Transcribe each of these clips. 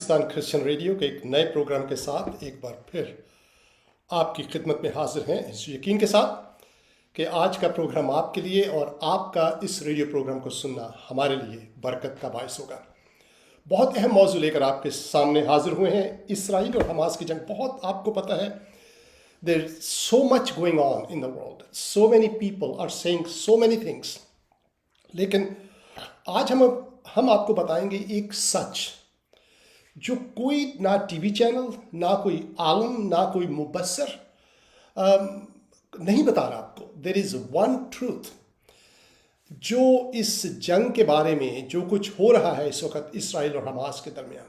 Pakistan Christian radio के एक नए प्रोग्राम के साथ एक बार फिर आपकी खिदमत में हाजिर हैं, इस यकीन के साथ कि आज का प्रोग्राम आपके लिए और आपका इस रेडियो प्रोग्राम को सुनना हमारे लिए बरकत का बायस होगा। बहुत अहम मौजू लेकर आपके सामने हाजिर हुए हैं। इसराइल और हमास की जंग, बहुत आपको पता है, there is so much going on in the world, so many people are saying so many things. लेकिन आज हम आपको बताएंगे एक सच जो कोई ना टीवी चैनल, ना कोई आलम, ना कोई मुबस्सर नहीं बता रहा आपको। देयर इज़ वन ट्रूथ जो इस जंग के बारे में, जो कुछ हो रहा है इस वक्त इसराइल और हमास के दरमियान,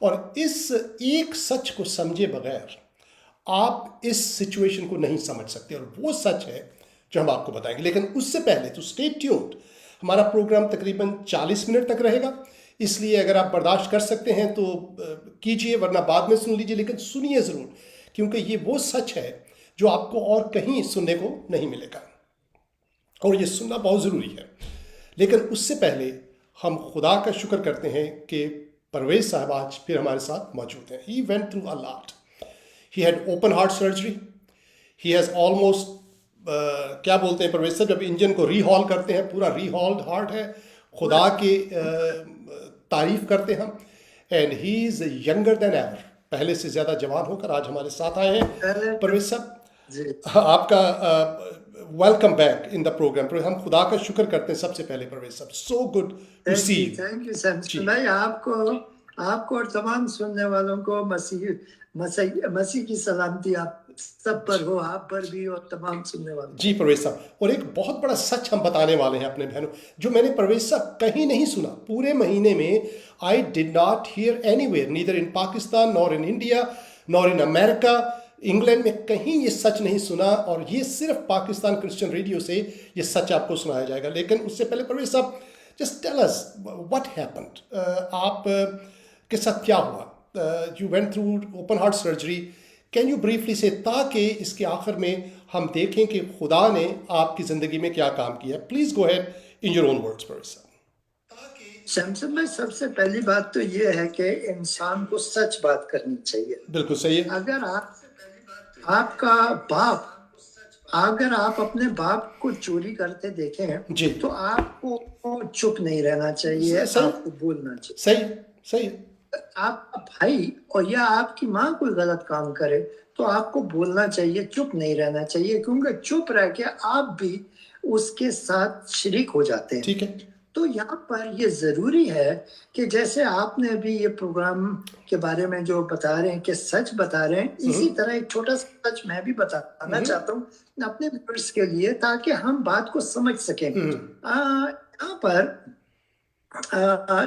और इस एक सच को समझे बगैर आप इस सिचुएशन को नहीं समझ सकते, और वो सच है जो हम आपको बताएंगे। लेकिन उससे पहले तो स्टे ट्यून्ड, हमारा प्रोग्राम तकरीबन 40 मिनट तक रहेगा, इसलिए अगर आप बर्दाश्त कर सकते हैं तो कीजिए, वरना बाद में सुन लीजिए। लेकिन सुनिए ज़रूर, क्योंकि ये वो सच है जो आपको और कहीं सुनने को नहीं मिलेगा, और ये सुनना बहुत ज़रूरी है। लेकिन उससे पहले हम खुदा का शुक्र करते हैं कि परवेज़ साहब आज फिर हमारे साथ मौजूद हैं। He went through a lot. He had open heart surgery. He has almost क्या बोलते हैं परवेज़ साहब, जब इंजन को रीहॉल करते हैं, पूरा रीहॉल्ड हार्ट है। खुदा की तारीफ़ करते हम। And he is younger than ever, पहले से ज़्यादा जवान होकर आज हमारे साथ आए हैं। परवेज़ साहब, आपका welcome back in the programme. हम खुदा का शुक्र करते हैं सबसे पहले परवेज़ साहब। So good to see you. Thank you Samson भाई, आपको और तमाम सुनने वालों को मसीह की सलामती आप सब पर हो, आप पर भी और तमाम सुनने वालों। जी परवेज़ साहब, और एक बहुत बड़ा सच हम बताने वाले हैं अपने बहनों, जो मैंने परवेज़ साहब कहीं नहीं सुना पूरे महीने में। I did not here anywhere, neither in Pakistan nor in India nor in America, England में कहीं ये सच नहीं सुना, और ये सिर्फ पाकिस्तान क्रिश्चियन रेडियो से ये सच आपको सुनाया जाएगा। लेकिन उससे पहले परवेज़ साहब, just tell us what happened. आप के साथ क्या हुआ? You went through open heart surgery. Can you briefly say, ताकि इसके आखिर में हम देखें कि खुदा ने आपकी ज़िंदगी में क्या काम किया। Please go ahead in your own words Parvez साहब। शमसन भाई, सबसे पहली बात तो ये है कि इंसान को सच बात करनी चाहिए। बिल्कुल सही है। अगर आपका बाप, अगर आप अपने बाप को चोरी करते देखे हैं जी, तो आपको चुप नहीं रहना चाहिए, आपको बोलना चाहिए। सही। आपका भाई और या आपकी माँ कोई गलत काम करे तो आपको बोलना चाहिए, चुप नहीं रहना चाहिए, क्योंकि चुप रह के आप भी उसके साथ शरीक हो जाते हैं। ठीक है। तो यहाँ पर ये जरूरी है कि जैसे आपने अभी ये प्रोग्राम के बारे में जो बता रहे हैं कि सच बता रहे हैं, इसी तरह एक छोटा सा सच मैं भी बताना चाहता हूँ अपने व्यूअर्स के लिए, ताकि हम बात को समझ सकें। यहाँ पर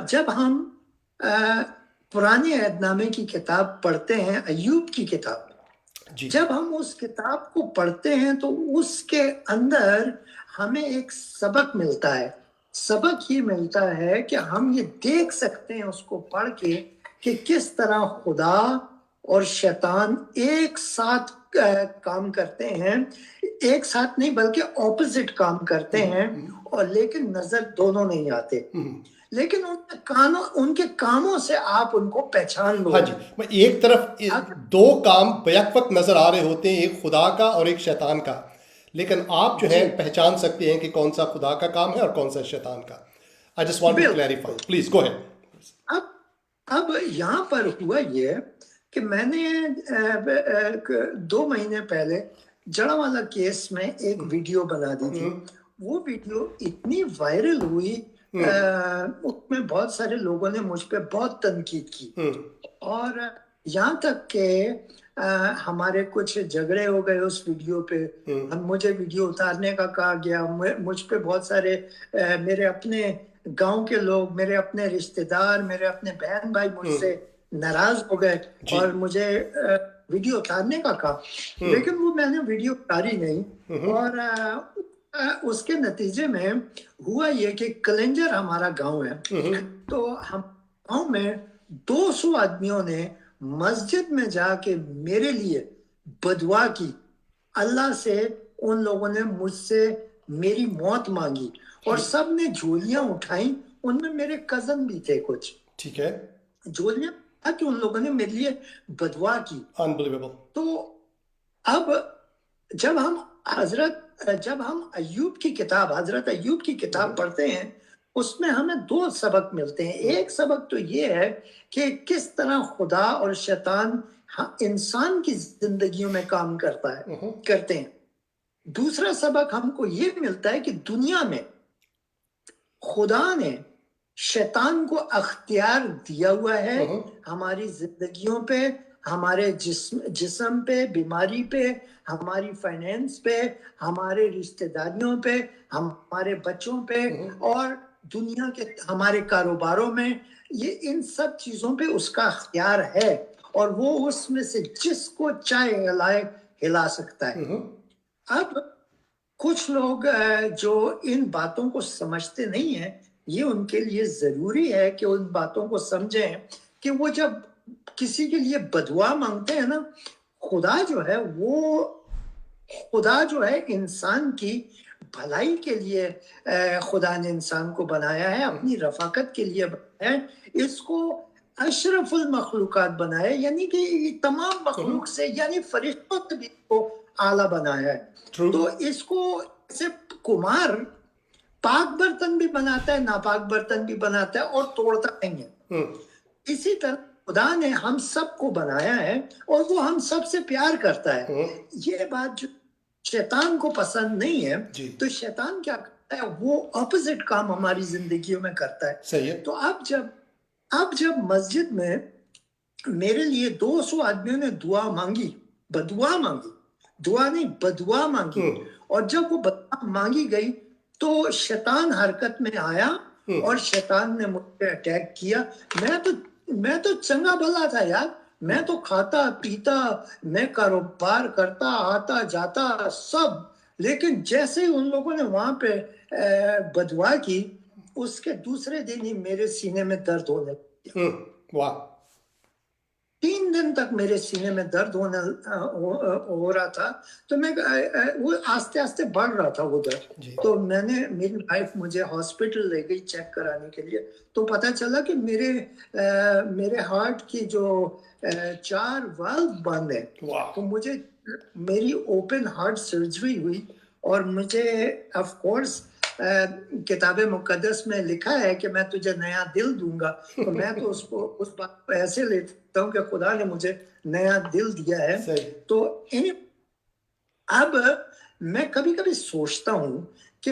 जब हम पुराने अहदनामे की किताब पढ़ते हैं, अय्यूब की किताब, जब हम उस किताब को पढ़ते हैं तो उसके अंदर हमें एक सबक मिलता है। सबक ये मिलता है कि हम ये देख सकते हैं उसको पढ़ के कि किस तरह खुदा और शैतान एक साथ काम करते हैं, एक साथ नहीं बल्कि ऑपोजिट काम करते हैं, और लेकिन नजर दोनों नहीं आते। लेकिन उनके कामों से आप उनको पहचान लो। हाँ जी, एक तरफ दो काम बैक वक्त नजर आ रहे होते हैं, एक खुदा का और एक शैतान का, लेकिन आप जो है पहचान सकते हैं कि कौन सा खुदा का काम है और कौन सा शैतान का। I just want to clarify, please go ahead. अब यहाँ पर हुआ ये कि मैंने 2 महीने पहले जड़ावाला केस में एक वीडियो बना दी थी। वो वीडियो इतनी वायरल हुई, उसमें बहुत सारे लोगों ने मुझ पे बहुत तनकीद की, और यहाँ तक के हमारे कुछ झगड़े हो गए उस वीडियो पे। मुझे वीडियो उतारने का कहा गया। मुझ पे बहुत सारे मेरे अपने गांव के लोग, मेरे अपने रिश्तेदार, मेरे अपने बहन भाई मुझसे नाराज हो गए और मुझे वीडियो उतारने का कहा। लेकिन वो मैंने वीडियो उतारी नहीं, और उसके नतीजे में हुआ ये कि कलेंजर हमारा गांव है, तो हम गांव में 200 आदमियों ने मस्जिद में जाके मेरे लिए बदुआ की। अल्लाह से उन लोगों ने मुझसे मेरी मौत मांगी, और सब ने झोलियां उठाई। उनमें मेरे कजन भी थे कुछ। ठीक है। झोलियां कि उन लोगों ने मेरे लिए बदुआ की। Unbelievable. तो अब जब हम अय्यूब की किताब, हजरत अय्यूब की किताब पढ़ते हैं, उसमें हमें दो सबक मिलते हैं। एक सबक तो ये है कि किस तरह खुदा और शैतान इंसान की जिंदगियों में काम करते हैं। दूसरा सबक हमको ये मिलता है कि दुनिया में खुदा ने शैतान को अख्तियार दिया हुआ है हमारी जिंदगियों पे, हमारे जिस्म पे, बीमारी पे, हमारी फाइनेंस पे, हमारे रिश्तेदारियों पे, हमारे बच्चों पे, और दुनिया के हमारे कारोबारों में। ये इन सब चीजों पे उसका अख्तियार है, और वो उसमें से जिसको चाहे हिला सकता है। अब कुछ लोग जो इन बातों को समझते नहीं है, ये उनके लिए जरूरी है कि उन बातों को समझें कि वो जब किसी के लिए बदुआ मांगते हैं ना, खुदा जो है इंसान की भलाई के लिए खुदा ने इंसान को बनाया है, अपनी रफाकत के लिए बनाया है। इसको अशरफुल मखलूकात बनाया है, यानी कि तमाम मखलूक से, यानी फरिश्तों से भी इसको आला बनाया है। तो इसको से कुमार पाक बर्तन भी बनाता है, नापाक बर्तन भी बनाता है, और तोड़ता नहीं है। इसी तरह खुदा ने हम सबको बनाया है, और वो हम सबसे प्यार करता है। ये बात जो शैतान को पसंद नहीं है, तो शैतान क्या करता है, वो ऑपोजिट काम हमारी जिंदगियों में करता है। सही है। तो अब जब मस्जिद में मेरे लिए 200 आदमियों ने बदुआ मांगी, दुआ नहीं बदुआ मांगी, और जब वो बदुआ मांगी गई तो शैतान हरकत में आया, और शैतान ने मुझे अटैक किया। मैं तो चंगा भला था यार, मैं तो खाता पीता, मैं कारोबार करता, आता जाता सब, लेकिन जैसे ही उन लोगों ने वहां पे बदुआ की, उसके दूसरे दिन ही मेरे सीने में दर्द होने लगा। वाह। 3 दिन तक मेरे सीने में दर्द हो रहा था। तो मैं वो आस्ते आस्ते बढ़ रहा था वो दर्द। तो मेरी वाइफ मुझे हॉस्पिटल ले गई चेक कराने के लिए। तो पता चला कि मेरे हार्ट की जो 4 वाल्व बंद है। तो मेरी ओपन हार्ट सर्जरी हुई, और मुझे ऑफ कोर्स किताब मुकद्दस में लिखा है कि मैं तुझे नया दिल दूंगा। तो मैं तो उस बात को ऐसे लेता हूँ कि खुदा ने मुझे नया दिल दिया है। तो अब मैं कभी कभी सोचता हूँ कि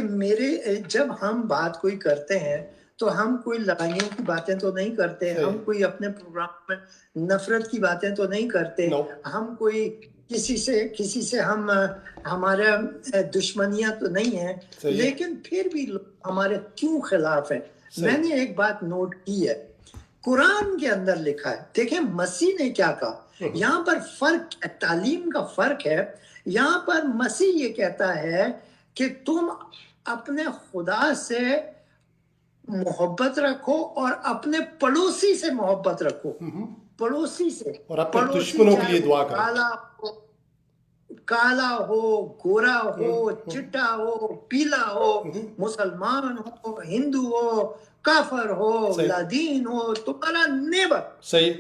जब हम बात कोई करते हैं, तो हम कोई लड़ाइयों की बातें तो नहीं करते, हम कोई अपने प्रोग्राम में नफरत की बातें तो नहीं करते, हम कोई किसी से हम हमारा दुश्मनियां तो नहीं है, लेकिन फिर भी हमारे क्यों खिलाफ है। मैंने एक बात नोट की है, कुरान के अंदर लिखा है, देखें मसीह ने क्या कहा। यहाँ पर फर्क, तालीम का फर्क है। यहाँ पर मसीह ये कहता है कि तुम अपने खुदा से मोहब्बत रखो, और अपने पड़ोसी से मोहब्बत रखो। पड़ोसी से, और अपने दुश्मनों के लिए दुआ करो। काला हो, गोरा हो, चिट्टा हो, पीला हो, मुसलमान हो, हिंदू हो, काफर हो, लादीन हो, तुम्हारा नेबर, सही,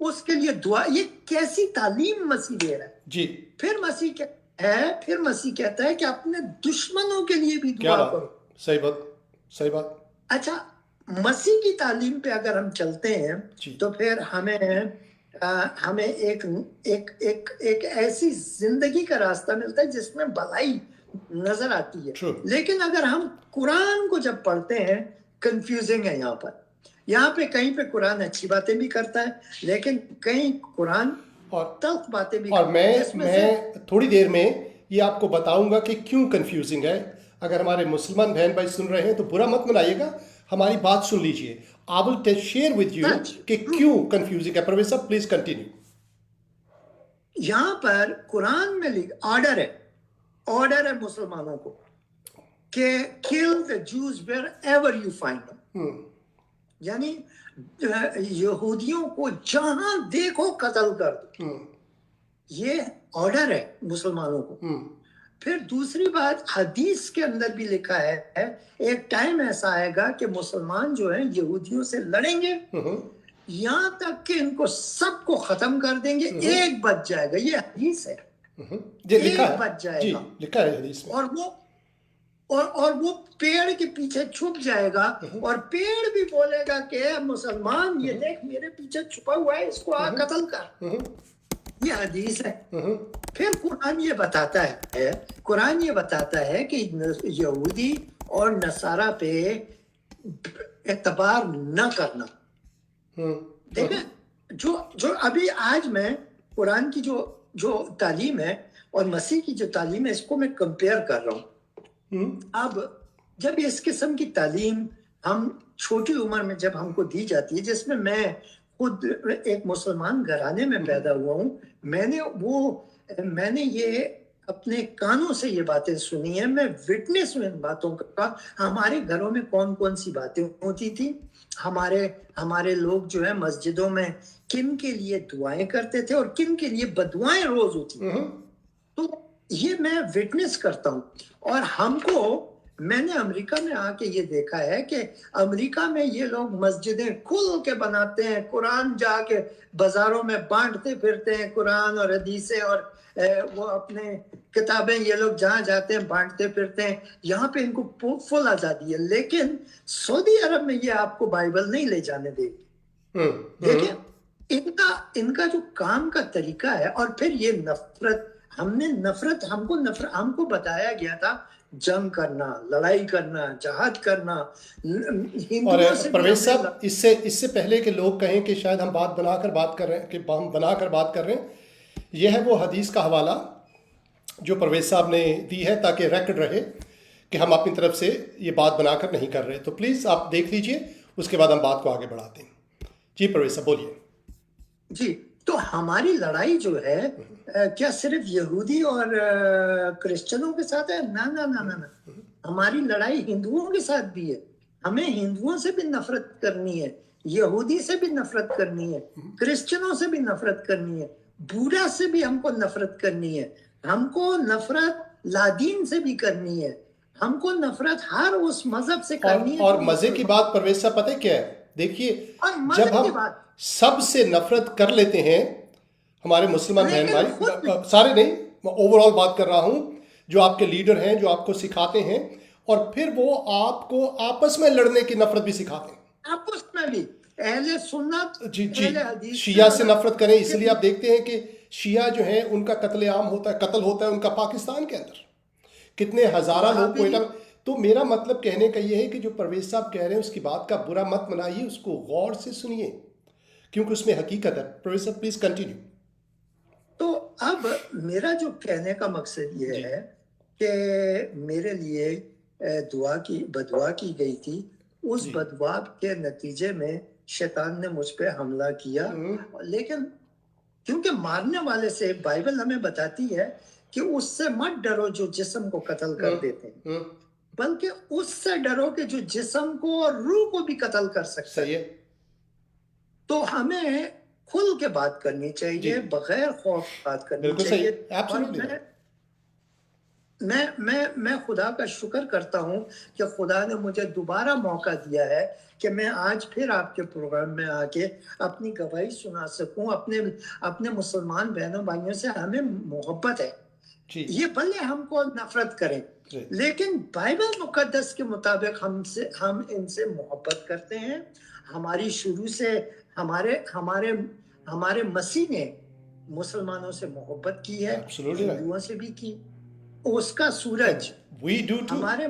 उसके लिए दुआ। ये कैसी तालीम मसीह दे रहा है जी। फिर मसीह कहता है कि अपने दुश्मनों के लिए भी दुआ करो। सही बात। अच्छा, मसीह की तालीम पे अगर हम चलते हैं, तो फिर हमें एक ऐसी जिंदगी का रास्ता मिलता है जिसमें भलाई नजर आती है। लेकिन अगर हम कुरान को जब पढ़ते हैं, कंफ्यूजिंग है। यहाँ पे कहीं पे कुरान अच्छी बातें भी करता है, लेकिन कहीं कुरान तल्ख बातें भी और मैं थोड़ी देर में ये आपको बताऊंगा कि क्यों कंफ्यूजिंग है। अगर हमारे मुसलमान बहन भाई सुन रहे हैं तो बुरा मत मनाइएगा, हमारी बात सुन लीजिए। I will share with you कि क्यों कंफ्यूजिंग है। Professor please continue. यहाँ पर कुरान में ऑर्डर है मुसलमानों को कि kill the Jews wherever you find them, यानी यहूदियों को जहां देखो कत्ल कर दो। ये ऑर्डर है मुसलमानों को। फिर दूसरी बात, हदीस के अंदर भी लिखा है, एक टाइम ऐसा आएगा कि मुसलमान जो है यहूदियों से लड़ेंगे, यहाँ तक कि इनको सबको खत्म कर देंगे, एक बच जाएगा। ये हदीस है, ये लिखा एक है बच जी, जाएगा लिखा है हदीस में। और वो पेड़ के पीछे छुप जाएगा और पेड़ भी बोलेगा कि "ए मुसलमान, ये देख मेरे पीछे छुपा हुआ है, इसको आ कत्ल कर"। ये हदीस है। फिर कुरान ये बताता है कि यहूदी और नसारा पे एतबार न करना। देखा, जो अभी आज मैं कुरान की जो तालीम है और मसीह की जो तालीम है, इसको मैं कंपेयर कर रहा हूँ। अब जब इस किस्म की तालीम हम छोटी उम्र में जब हमको दी जाती है, जिसमें मैं खुद एक मुसलमान घराने में पैदा हुआ हूँ, मैंने ये अपने कानों से ये बातें सुनी है, मैं विटनेस हूँ इन बातों का। हमारे घरों में कौन कौन सी बातें होती थी, हमारे लोग जो है मस्जिदों में किन के लिए दुआएं करते थे और किन के लिए बदुआएं रोज होती थी। तो ये मैं विटनेस करता हूँ। और मैंने अमेरिका में आके ये देखा है कि अमेरिका में ये लोग मस्जिदें खुल के बनाते हैं, कुरान जाके बाजारों में बांटते फिरते हैं, कुरान और हदीसें और वो अपने किताबें ये लोग जहाँ जाते हैं बांटते फिरते हैं। यहाँ पे इनको फुल आजादी है, लेकिन सऊदी अरब में ये आपको बाइबल नहीं ले जाने देगी। देखिए इनका जो काम का तरीका है। और फिर ये नफरत, हमको बताया गया था जंग करना, लड़ाई करना, जहाद करना। और परवेज साहब, इससे पहले कि लोग कहें कि शायद हम बनाकर बात कर रहे हैं, यह है वो हदीस का हवाला जो परवेज साहब ने दी है, ताकि रिकॉर्ड रहे कि हम अपनी तरफ से ये बात बनाकर नहीं कर रहे। तो प्लीज़ आप देख लीजिए, उसके बाद हम बात को आगे बढ़ाते हैं। जी परवेज साहब बोलिए। जी, तो हमारी लड़ाई जो है क्या सिर्फ यहूदी और क्रिश्चियनों के साथ है? ना ना ना ना ना, हमारी लड़ाई हिंदुओं के साथ भी है। हमें हिंदुओं से भी नफरत करनी है, यहूदी से भी नफरत करनी है, क्रिश्चियनों से भी नफरत करनी है, बूढ़ा से भी हमको नफरत करनी है, हमको नफरत लादीन से भी करनी है, हमको नफरत हर उस मजहब से करनी है। और मजे की बात परवेज साहब पता है क्या है? देखिए, जब हम सबसे नफरत कर लेते हैं, हमारे मुसलमान बहन भाई, सारे नहीं, ओवरऑल बात कर रहा हूं, जो आपके लीडर हैं, जो आपको सिखाते हैं, और फिर वो आपको आपस में लड़ने की नफरत भी सिखाते हैं। आपस में भी अहले सुन्नत, जी, शिया से नफरत करें। इसलिए आप देखते हैं कि शिया जो है उनका कत्ल होता है उनका पाकिस्तान के अंदर, कितने हजारा लोग को। तो मेरा मतलब कहने का ये है कि जो परवेज साहब कह रहे हैं उसकी बात का बुरा मत मनाइए, उसको गौर से सुनिए, क्योंकि उसमें हकीकत है। परवेज साहब प्लीज कंटिन्यू। तो अब मेरा जो कहने का मकसद ये है कि मेरे लिए बदुआ की गई थी। उस बदुआ के नतीजे में शैतान ने मुझ पे हमला किया, लेकिन क्योंकि मारने वाले से बाइबल हमें बताती है कि उससे मत डरो जो जिस्म को कत्ल कर देते हैं, बल्कि उससे डरो कि जो जिस्म को और रूह को भी कत्ल कर सकता है। तो हमें खुल के बात करनी चाहिए, बगैर खौफ बात करनी चाहिए। और मैं खुदा का शुक्र करता हूं कि खुदा ने मुझे दोबारा मौका दिया है कि मैं आज फिर आपके प्रोग्राम में आके अपनी गवाही सुना सकूं अपने मुसलमान बहनों भाइयों से। हमें मोहब्बत है, ये भले हमको नफरत करें, लेकिन बाइबल मुकद्दस के मुताबिक हम इनसे मोहब्बत करते हैं। हमारी शुरू से हमारे मसीह ने मुसलमानों से मोहब्बत की है, हिंदुओं से भी की। उसका सूरज हमारे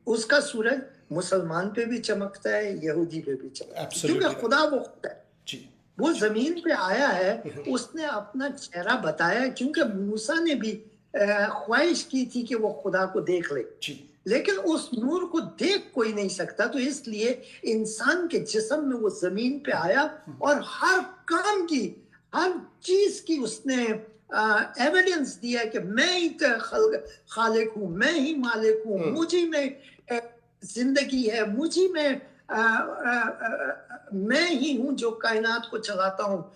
उसका सूरज मुसलमान पे भी चमकता है, यहूदी पे भी चमकता है, क्योंकि खुदा वो खुदा है। वो जमीन पे आया है, उसने अपना चेहरा बताया, क्योंकि मूसा ने भी ख्वाहिश की थी कि वो खुदा को देख ले, लेकिन उस नूर को देख कोई नहीं सकता। तो इसलिए इंसान के जिस्म में वो जमीन पे आया और हर काम की, हर चीज की उसने एविडेंस दिया कि मैं ही खालिक हूँ, मैं ही मालिक हूँ, मुझी में जिंदगी है, मुझी में मैं ही हूँ जो कायनात को चलाता हूँ,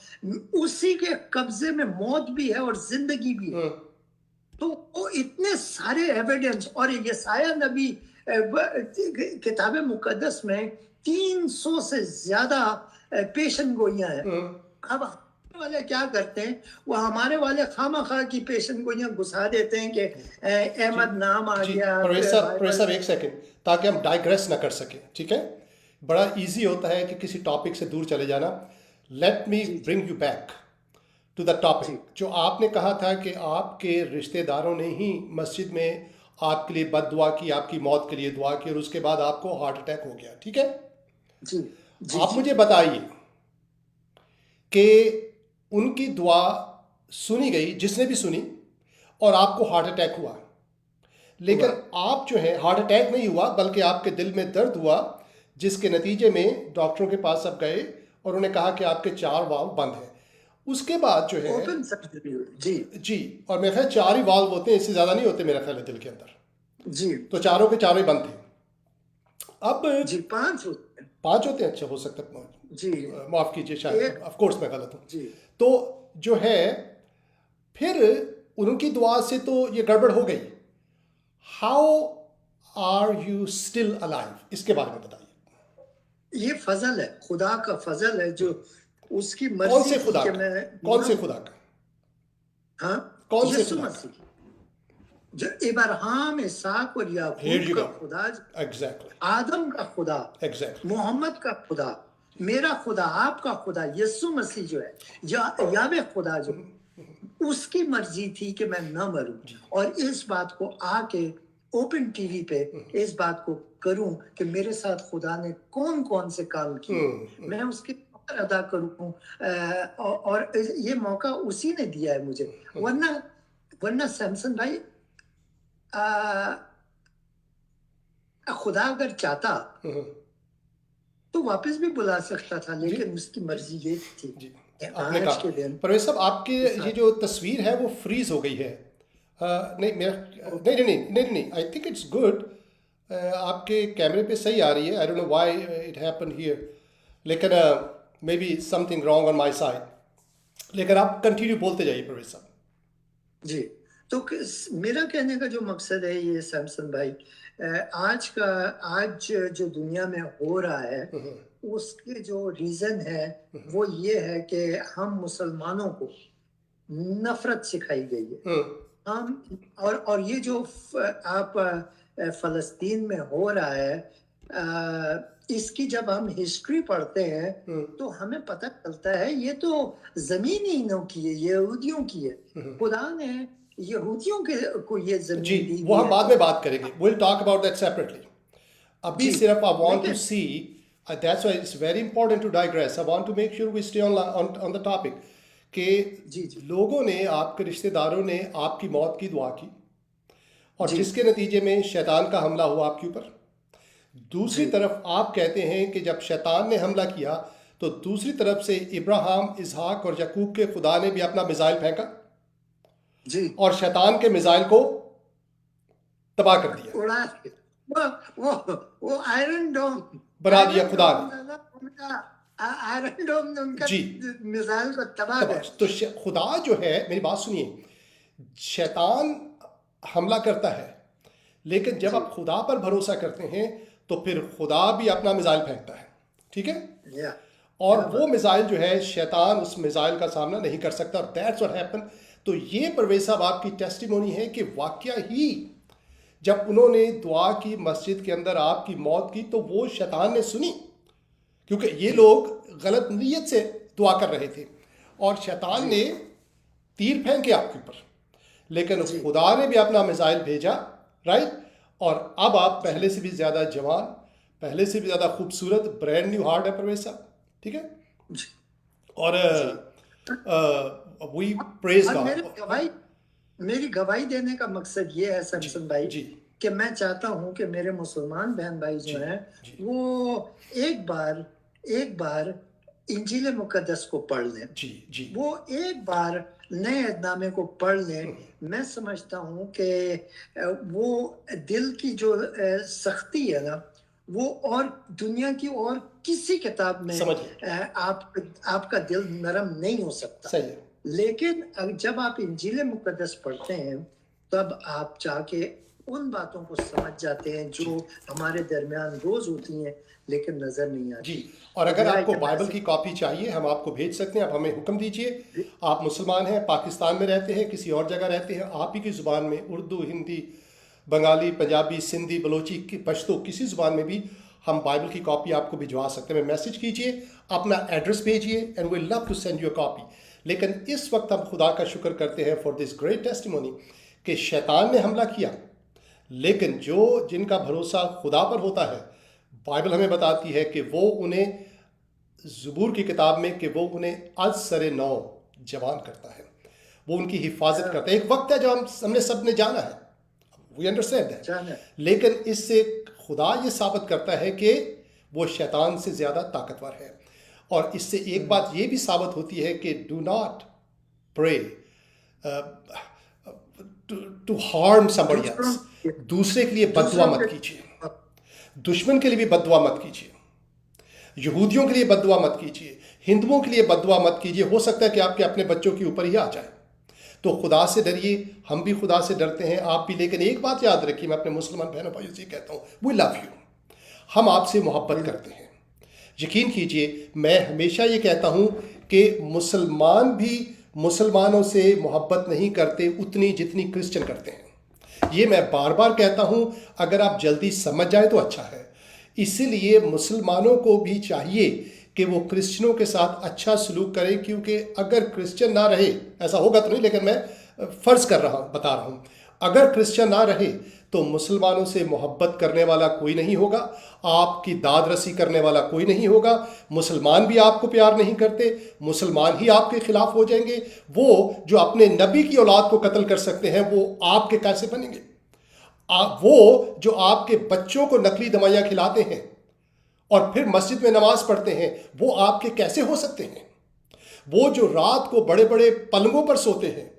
उसी के कब्जे में मौत भी है और जिंदगी भी है। तो वो इतने सारे एविडेंस, और यसाया नबी किताब मुकद्दस में 300 से ज्यादा पेशन गोइयां हैं। अब हमारे वाले क्या करते हैं, वो हमारे वाले खामा की पेशन गोइयां घुसा देते हैं कि अहमद नाम आ जी गया प्रवेश साहब बाइबल। एक सेकंड, ताकि हम डाइग्रेस ना कर सकें, ठीक है? बड़ा इजी होता है कि किसी टॉपिक से दूर चले जाना। लेट मी जी bring you back to the topic. जी जो आपने कहा था कि आपके रिश्तेदारों ने ही मस्जिद में आपके लिए बद दुआ की, आपकी मौत के लिए दुआ की, और उसके बाद आपको हार्ट अटैक हो गया, ठीक है? जी जी आप जी मुझे बताइए कि उनकी दुआ सुनी गई, जिसने भी सुनी, और आपको हार्ट अटैक हुआ, हुआ। लेकिन आप जो है हार्ट अटैक नहीं हुआ, बल्कि आपके दिल में दर्द हुआ, जिसके नतीजे में डॉक्टरों के पास आप गए और उन्हें कहा कि आपके 4 वाल्व बंद हैं। उसके बाद जो है, ओपन सर्जरी हुई। जी जी, और मेरे ख्याल 4 ही वाल्व होते हैं, इससे ज़्यादा नहीं होते मेरा ख्याल है दिल के अंदर, जी तो चारों के चारों ही बंद थे। अब जी 5 होते हैं। 5 होते हैं, अच्छा हो सकता है, जी माफ़ कीजिए, शायद एक। ऑफ कोर्स मैं गलत हूँ। जी तो जो है, फिर उनकी दुआ से तो ये गड़बड़ हो गई। How are you still alive, इसके बारे में बताइए। ये फजल है, खुदा का फजल है, जो उसकी कौन मर्जी से थी खुदा कि का? मैं कौन से न। खुदा का? हाँ, कौन से यीशु खुदा का? मसीह, जो इब्राहिम, इसहाक और हियर याकूब यू का गो। खुदा, एग्जैक्टली, आदम का खुदा, एग्जैक्टली। मोहम्मद का खुदा, मेरा खुदा, आपका खुदा, यीशु मसीह जो है, यावे खुदा जो, उसकी मर्जी थी कि मैं न मरूं, और इस बात को आके ओपन टीवी पे इस बात को करूं कि मेरे साथ खुदा ने कौन कौन से काम किए, मैं उसके शुक्र अदा करूं। और ये मौका उसी ने दिया है मुझे, वरना वरना सैमसन भाई, खुदा अगर चाहता तो वापस भी बुला सकता था, जी लेकिन उसकी मर्जी ये थी जी, कि आपने आज कहा के दिन परवेज साहब, आपके के ये साथ। जो तस्वीर है वो फ्रीज हो गई है। नहीं मेरा, नहीं नहीं नहीं नहीं नहीं, आई थिंक इट्स गुड। आपके कैमरे पे सही आ रही है, I don't know why it happen here, लेकिन may be something wrong on my side. लेकिन आप कंटिन्यू बोलते जाइए परवेज साहब। जी, तो मेरा कहने का जो मकसद है ये सैमसन भाई, आज जो दुनिया में हो रहा है, उसके जो रीजन है वो ये है कि हम मुसलमानों को नफरत सिखाई गई है। हम और ये जो आप फलस्तीन में हो रहा है, इसकी जब हम हिस्ट्री पढ़ते हैं तो हमें पता चलता है ये तो जमीनियों की है, यहूदियों की है। खुदा ने यहूदियों के को ये जी, जमीन दी वो हुई हम है। बाद में बात करेंगे, will talk about that separately. अभी जी, सिर्फ आई वांट टू लेकिन see, that's why it's very important to digress, I want to make sure we stay on the topic कि जी जी लोगों ने, आपके रिश्तेदारों ने आपकी मौत की दुआ की, और जी जिसके नतीजे में शैतान का हमला हुआ आपके ऊपर। दूसरी जी तरफ आप कहते हैं कि जब शैतान ने हमला किया तो दूसरी तरफ से इब्राहिम, इसहाक और याकूब के खुदा ने भी अपना मिसाइल फेंका जी और शैतान के मिसाइल को तबाह कर दिया, उड़ा के वो आयरन डोम, बना दिया खुदा ने। उनका आयरन डोम ने उनका जी, मिसाइल को तबाह कर तो खुदा जो है, मेरी बात सुनिए, शैतान हमला करता है, लेकिन जब जी आप खुदा पर भरोसा करते हैं तो फिर खुदा भी अपना मिसाइल फेंकता है, ठीक है? या और वो मिसाइल जो है, शैतान उस मिसाइल का सामना नहीं कर सकता, और दैट्स व्हाट हैपन। तो ये परवेज साहब आपकी टेस्टिमोनी है कि वाकया ही जब उन्होंने दुआ की मस्जिद के अंदर आपकी मौत की, तो वो शैतान ने सुनी, क्योंकि ये लोग गलत नीयत से दुआ कर रहे थे, और शैतान ने तीर फेंके आपके ऊपर, लेकिन खुदा ने भी अपना मिसाइल भेजा, राइट? और अब आप पहले से भी ज़्यादा जवान, पहले से भी ज़्यादा खूबसूरत, ब्रांड न्यू हार्ट है परवेज साहब, ठीक है? और वी प्रेज और गॉड। मेरी गवाही देने का मकसद ये है सैमसन भाई, जी कि मैं चाहता हूं कि मेरे मुसलमान बहन भाई जो हैं वो एक बार इंजील मुकद्दस को पढ़ लें, जी जी, वो एक बार नए अहदनामे को पढ़ लें। मैं समझता हूं कि वो दिल की जो सख्ती है ना, वो और दुनिया की और किसी किताब में समझिए, आपका दिल नरम नहीं हो सकता। सही है। लेकिन जब आप इंजील मुकद्दस पढ़ते हैं, तब आप जाके उन बातों को समझ जाते हैं जो हमारे दरमियान रोज होती हैं लेकिन नजर नहीं आती। जी, और अगर आपको बाइबल की कॉपी चाहिए हम आपको भेज सकते हैं, आप हमें हुक्म दीजिए। आप मुसलमान हैं, पाकिस्तान में रहते हैं, किसी और जगह रहते हैं, आप ही की ज़ुबान में, उर्दू, हिंदी, बंगाली, पंजाबी, सिंधी, बलोची, पश्तो, किसी ज़ुबान में भी हम बाइबल की कॉपी आपको भिजवा सकते हैं। मैसेज कीजिए, अपना एड्रेस भेजिए and we love to send you a copy. लेकिन इस वक्त हम खुदा का शुक्र करते हैं फॉर दिस ग्रेट टेस्टिमोनी कि शैतान ने हमला किया, लेकिन जिनका भरोसा खुदा पर होता है, बाइबल हमें बताती है कि वो उन्हें, ज़बूर की किताब में, कि वो उन्हें आज सरे नौ जवान करता है, वो उनकी हिफाजत करता है। एक वक्त है जो हमने सब ने जाना है, वी अंडरस्टैंड दैट, लेकिन इससे खुदा ये साबित करता है कि वो शैतान से ज़्यादा ताकतवर है। और इससे एक बात ये भी साबित होती है कि do not pray to harm somebody else. दूसरे के लिए बददुआ मत कीजिए, दुश्मन के लिए भी बददुआ मत कीजिए, यहूदियों के लिए बददुआ मत कीजिए, हिंदुओं के लिए बददुआ मत कीजिए। हो सकता है कि आपके अपने बच्चों के ऊपर ही आ जाए। तो खुदा से डरिए, हम भी खुदा से डरते हैं, आप भी। लेकिन एक बात याद रखिए, मैं अपने मुसलमान बहनों भाइयों से कहता हूँ, वी लव यू, हम आपसे मोहब्बत करते हैं। यकीन कीजिए, मैं हमेशा ये कहता हूँ कि मुसलमान भी मुसलमानों से मोहब्बत नहीं करते उतनी जितनी क्रिश्चियन करते हैं। ये मैं बार बार कहता हूँ, अगर आप जल्दी समझ जाए तो अच्छा है। इसीलिए मुसलमानों को भी चाहिए कि वो क्रिश्चियनों के साथ अच्छा सलूक करें, क्योंकि अगर क्रिश्चियन ना रहे, ऐसा होगा तो नहीं, लेकिन मैं फ़र्ज़ कर रहा हूँ, बता रहा हूँ, अगर क्रिश्चियन ना रहे तो मुसलमानों से मोहब्बत करने वाला कोई नहीं होगा, आपकी दाद रसी करने वाला कोई नहीं होगा। मुसलमान भी आपको प्यार नहीं करते, मुसलमान ही आपके खिलाफ हो जाएंगे। वो जो अपने नबी की औलाद को कत्ल कर सकते हैं, वो आपके कैसे बनेंगे? वो जो आपके बच्चों को नकली दवाइयाँ खिलाते हैं और फिर मस्जिद में नमाज पढ़ते हैं, वो आपके कैसे हो सकते हैं? वो जो रात को बड़े बड़े पलंगों पर सोते हैं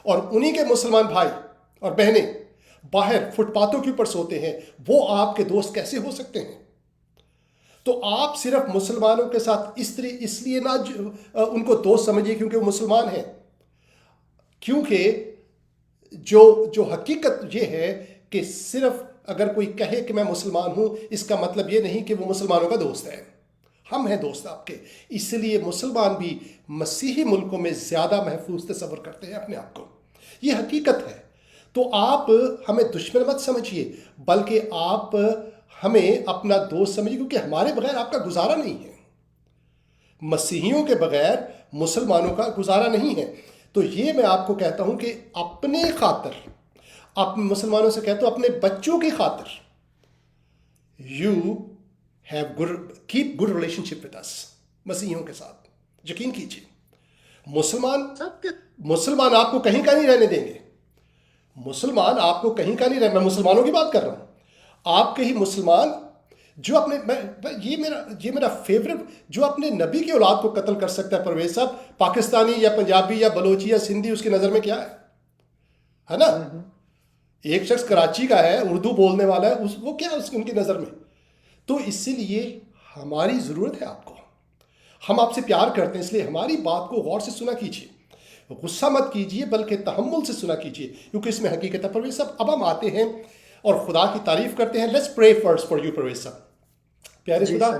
और उन्हीं के मुसलमान भाई और बहनें बाहर फुटपाथों के ऊपर सोते हैं, वो आपके दोस्त कैसे हो सकते हैं? तो आप सिर्फ मुसलमानों के साथ इसलिए ना उनको दोस्त समझिए क्योंकि वो मुसलमान हैं, क्योंकि जो हकीकत ये है कि सिर्फ अगर कोई कहे कि मैं मुसलमान हूं, इसका मतलब ये नहीं कि वो मुसलमानों का दोस्त है। हम हैं दोस्त आपके। इसलिए मुसलमान भी मसीही मुल्कों में ज़्यादा महफूज तस्वर करते हैं अपने आप को, ये हकीकत है। तो आप हमें दुश्मन मत समझिए, बल्कि आप हमें अपना दोस्त समझिए, क्योंकि हमारे बगैर आपका गुजारा नहीं है। मसीहियों के बगैर मुसलमानों का गुजारा नहीं है। तो ये मैं आपको कहता हूं कि अपने खातर, आप मुसलमानों से कहते हो अपने बच्चों की खातर, you have keep good relationship with us, मसीहियों के साथ। यकीन कीजिए, मुसलमान आपको कहीं का नहीं रहने देंगे। मुसलमान आपको कहीं का नहीं रहने, मैं मुसलमानों की बात कर रहा हूं। आपके ही मुसलमान जो अपने, ये मेरा फेवरेट, जो अपने नबी की औलाद को कत्ल कर सकता है, परवेज साहब, पाकिस्तानी या पंजाबी या बलोची या सिंधी उसकी नज़र में क्या है ना? एक शख्स कराची का है, उर्दू बोलने वाला है, वो क्या उनकी नज़र में? तो इसीलिए हमारी ज़रूरत है आपको, हम आपसे प्यार करते हैं, इसलिए हमारी बात को गौर से सुना कीजिए, गुस्सा मत कीजिए, बल्कि तहम्मुल से सुना कीजिए, क्योंकि इसमें हकीकत है। परवेज साहब, अब हम आते हैं और खुदा की तारीफ करते हैं। Let's pray first for you Parvez साहब। प्यारे खुदा,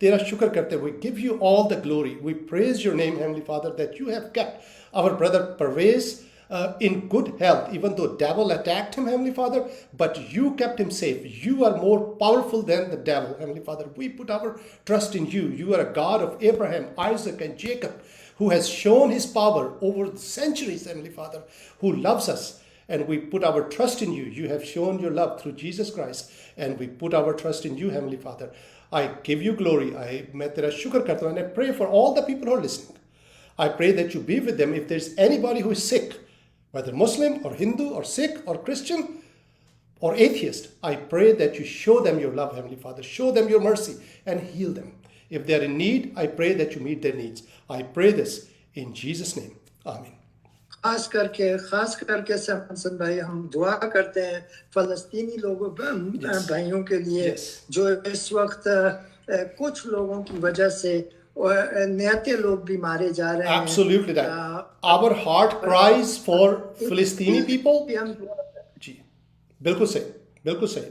तेरा शुक्र करते हुए, give you all the glory, we praise your name heavenly father that you have kept our brother Parvez in good health, even though devil attacked him, Heavenly Father, but you kept him safe. You are more powerful than the devil, Heavenly Father. We put our trust in you. You are a God of Abraham, Isaac, and Jacob, who has shown his power over the centuries, Heavenly Father, who loves us. And we put our trust in you. You have shown your love through Jesus Christ, and we put our trust in you, Heavenly Father. I give you glory. मैं तेरा शुक्र करता हूँ, and I pray for all the people who are listening. I pray that you be with them. If there's anybody who is sick, whether Muslim or Hindu or Sikh or Christian or atheist, I pray that you show them your love, Heavenly Father. Show them your mercy and heal them. If they are in need, I pray that you meet their needs. I pray this in Jesus' name. Amen. खास करके सैमसन भाई, हम दुआ करते हैं फलस्तीनी लोगों भाइयों के लिए, जो इस वक्त कुछ लोगों की वजह से निहत्ते लोग भी मारे जा रहे हैं। Absolutely right. Our heart cries for Palestinian people. जी, बिल्कुल सही। बिल्कुल सही।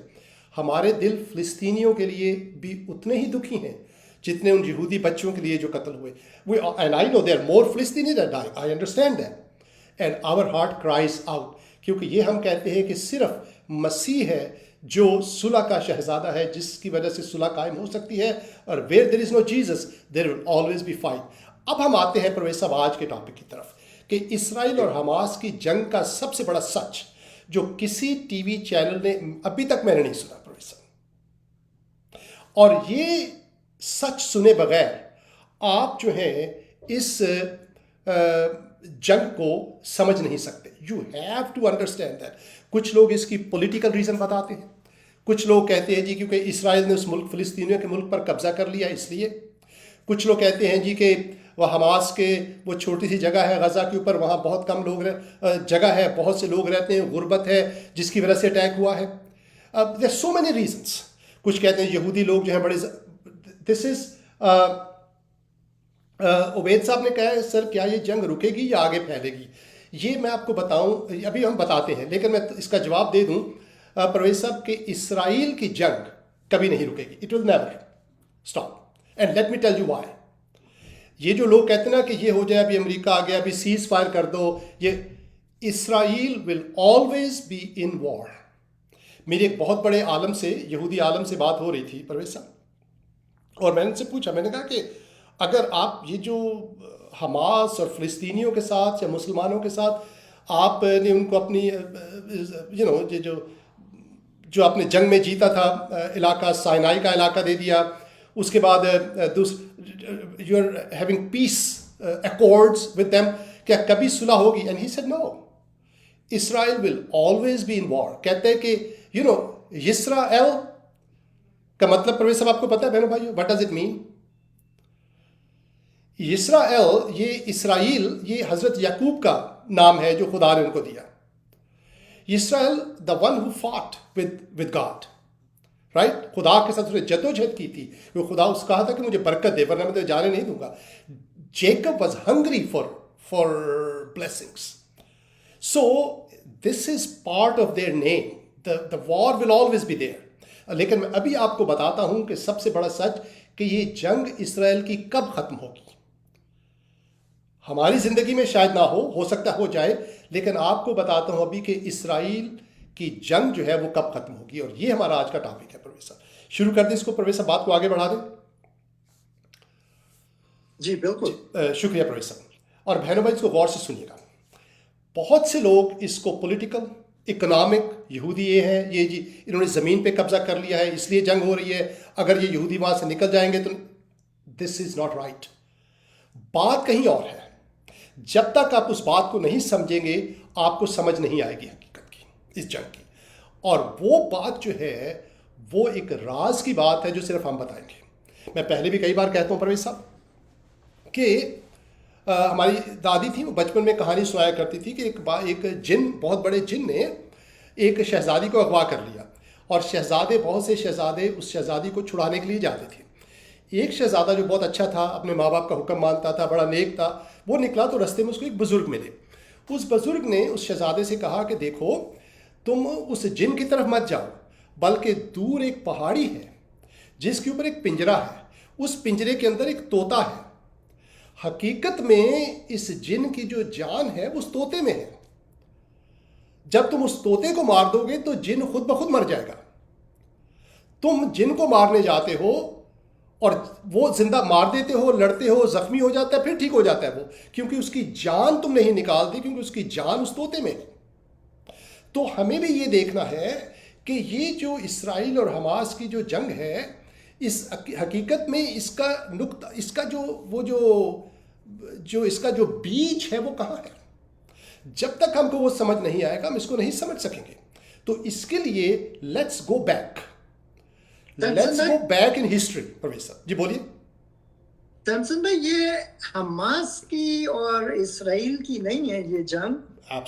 हमारे दिल फिलिस्तीनियों के लिए भी उतने ही दुखी हैं जितने उन यहूदी बच्चों के लिए जो कत्ल हुए। We and I know there more फिलिस्तीनी that die, I understand that and our heart cries out, क्योंकि ये हम कहते हैं कि सिर्फ मसीह है जो सुलह का शहजादा है, जिसकी वजह से सुलह कायम हो सकती है, और where there is no Jesus there will always be fight. अब हम आते हैं प्रवेश साहब आज के टॉपिक की तरफ कि इसराइल और हमास की जंग का सबसे बड़ा सच जो किसी टीवी चैनल ने अभी तक मैंने नहीं सुना प्रवेश साहब, और ये सच सुने बगैर आप जो है इस जंग को समझ नहीं सकते। You have to understand that. कुछ लोग इसकी पॉलिटिकल रीजन बताते हैं, कुछ लोग कहते हैं जी क्योंकि इसराइल ने उस मुल्क फिलिस्तीनियों के मुल्क पर कब्जा कर लिया इसलिए, कुछ लोग कहते हैं जी कि वह हमास के वो छोटी सी जगह है गजा के ऊपर, वहाँ बहुत कम लोग जगह है, बहुत से लोग रहते हैं, गुर्बत है जिसकी वजह से अटैक हुआ है। अब देयर सो मेनी रीजंस। कुछ कहते हैं यहूदी लोग जो हैं बड़े, दिस इज उबैद साहब ने कहा है सर क्या ये जंग रुकेगी या आगे फैलेगी? ये मैं आपको बताऊं, अभी हम बताते हैं, लेकिन मैं इसका जवाब दे दूं परवेज साहब कि इसराइल की जंग कभी नहीं रुकेगी, it will never stop, and let me tell you why. ये जो लोग कहते हैं ना कि ये हो जाए, अभी अमेरिका आ गया, अभी सीज फायर कर दो, ये Israel will always be in war. मेरे एक बहुत बड़े आलम से, यहूदी आलम से बात हो रही थी परवेज साहब, और मैंने उनसे पूछा, मैंने कहा कि अगर आप ये जो हमास और फ़िलिस्तीनियों के साथ या मुसलमानों के साथ आपने उनको अपनी ये जो आपने जंग में जीता था इलाका, साइनाई का इलाका दे दिया, उसके बाद you are having peace accords with them, क्या कभी सुलह होगी? And he said no, Israel will always be in war. कहते हैं कि यिस्राएल का मतलब प्रवेश साहब आपको पता है बहनों भाइयों, व्हाट डज इट मीन? यिस्राएल, ये इसराइल, ये हजरत याकूब का नाम है जो खुदा ने उनको दिया। यिस्राएल the one who fought with God, right? खुदा के साथ उसने जदोजहद की थी, वो खुदा उसको कहा था कि मुझे बरकत दे वरना मैं तो जाने नहीं दूंगा। Jacob was hungry for blessings, so this is part of their name, the war will always be there. लेकिन मैं अभी आपको बताता हूं कि सबसे बड़ा सच कि ये जंग इसराइल की कब खत्म होगी। हमारी जिंदगी में शायद ना हो सकता हो जाए, लेकिन आपको बताता हूं अभी कि इसराइल की जंग जो है वो कब खत्म होगी, और ये हमारा आज का टॉपिक है। प्रोफेसर शुरू कर दें इसको, प्रोफेसर बात को आगे बढ़ा दें। जी बिल्कुल, शुक्रिया प्रोफेसर। और बहनों भाई इसको गौर से सुनिएगा, बहुत से लोग इसको पॉलिटिकल, इकोनॉमिक, यहूदी ये है, ये जी इन्होंने ज़मीन पे कब्जा कर लिया है इसलिए जंग हो रही है, अगर ये यहूदी वहाँ से निकल जाएंगे तो, दिस इज़ नॉट राइट। बात कहीं और है। जब तक आप उस बात को नहीं समझेंगे आपको समझ नहीं आएगी हकीकत की, इस जंग की। और वो बात जो है वो एक राज की बात है जो सिर्फ हम बताएंगे। मैं पहले भी कई बार कहता हूँ परवेज साहब कि हमारी दादी थी, वो बचपन में कहानी सुनाया करती थी कि एक जिन, बहुत बड़े जिन ने एक शहजादी को अगवा कर लिया, और शहजादे, बहुत से शहजादे उस शहजादी को छुड़ाने के लिए जाते थे। एक शहजादा जो बहुत अच्छा था, अपने माँ बाप का हुक्म मानता था, बड़ा नेक था, वो निकला तो रास्ते में उसको एक बुज़ुर्ग मिले। उस बुज़ुर्ग ने उस शहजादे से कहा कि देखो तुम उस जिन की तरफ मत जाओ, बल्कि दूर एक पहाड़ी है जिसके ऊपर एक पिंजरा है, उस पिंजरे के अंदर एक तोता है। हकीकत में इस जिन की जो जान है वो उस तोते में है। जब तुम उस तोते को मार दोगे तो जिन खुद ब खुद मर जाएगा। तुम जिन को मारने जाते हो और वो जिंदा मार देते हो, लड़ते हो, जख्मी हो जाता है, फिर ठीक हो जाता है वो, क्योंकि उसकी जान तुम नहीं निकालते, क्योंकि उसकी जान उस तोते में है। तो हमें भी ये देखना है कि ये जो इसराइल और हमास की जो जंग है, इस हकीकत में इसका नुक्ता, इसका जो इसका जो बीज है वो कहाँ है। जब तक हमको वो समझ नहीं आएगा हम इसको नहीं समझ सकेंगे। तो इसके लिए let's go back in history. Professor जी बोलिए। तमसन भाई, ये हमास की और इसराइल की नहीं है ये जंग,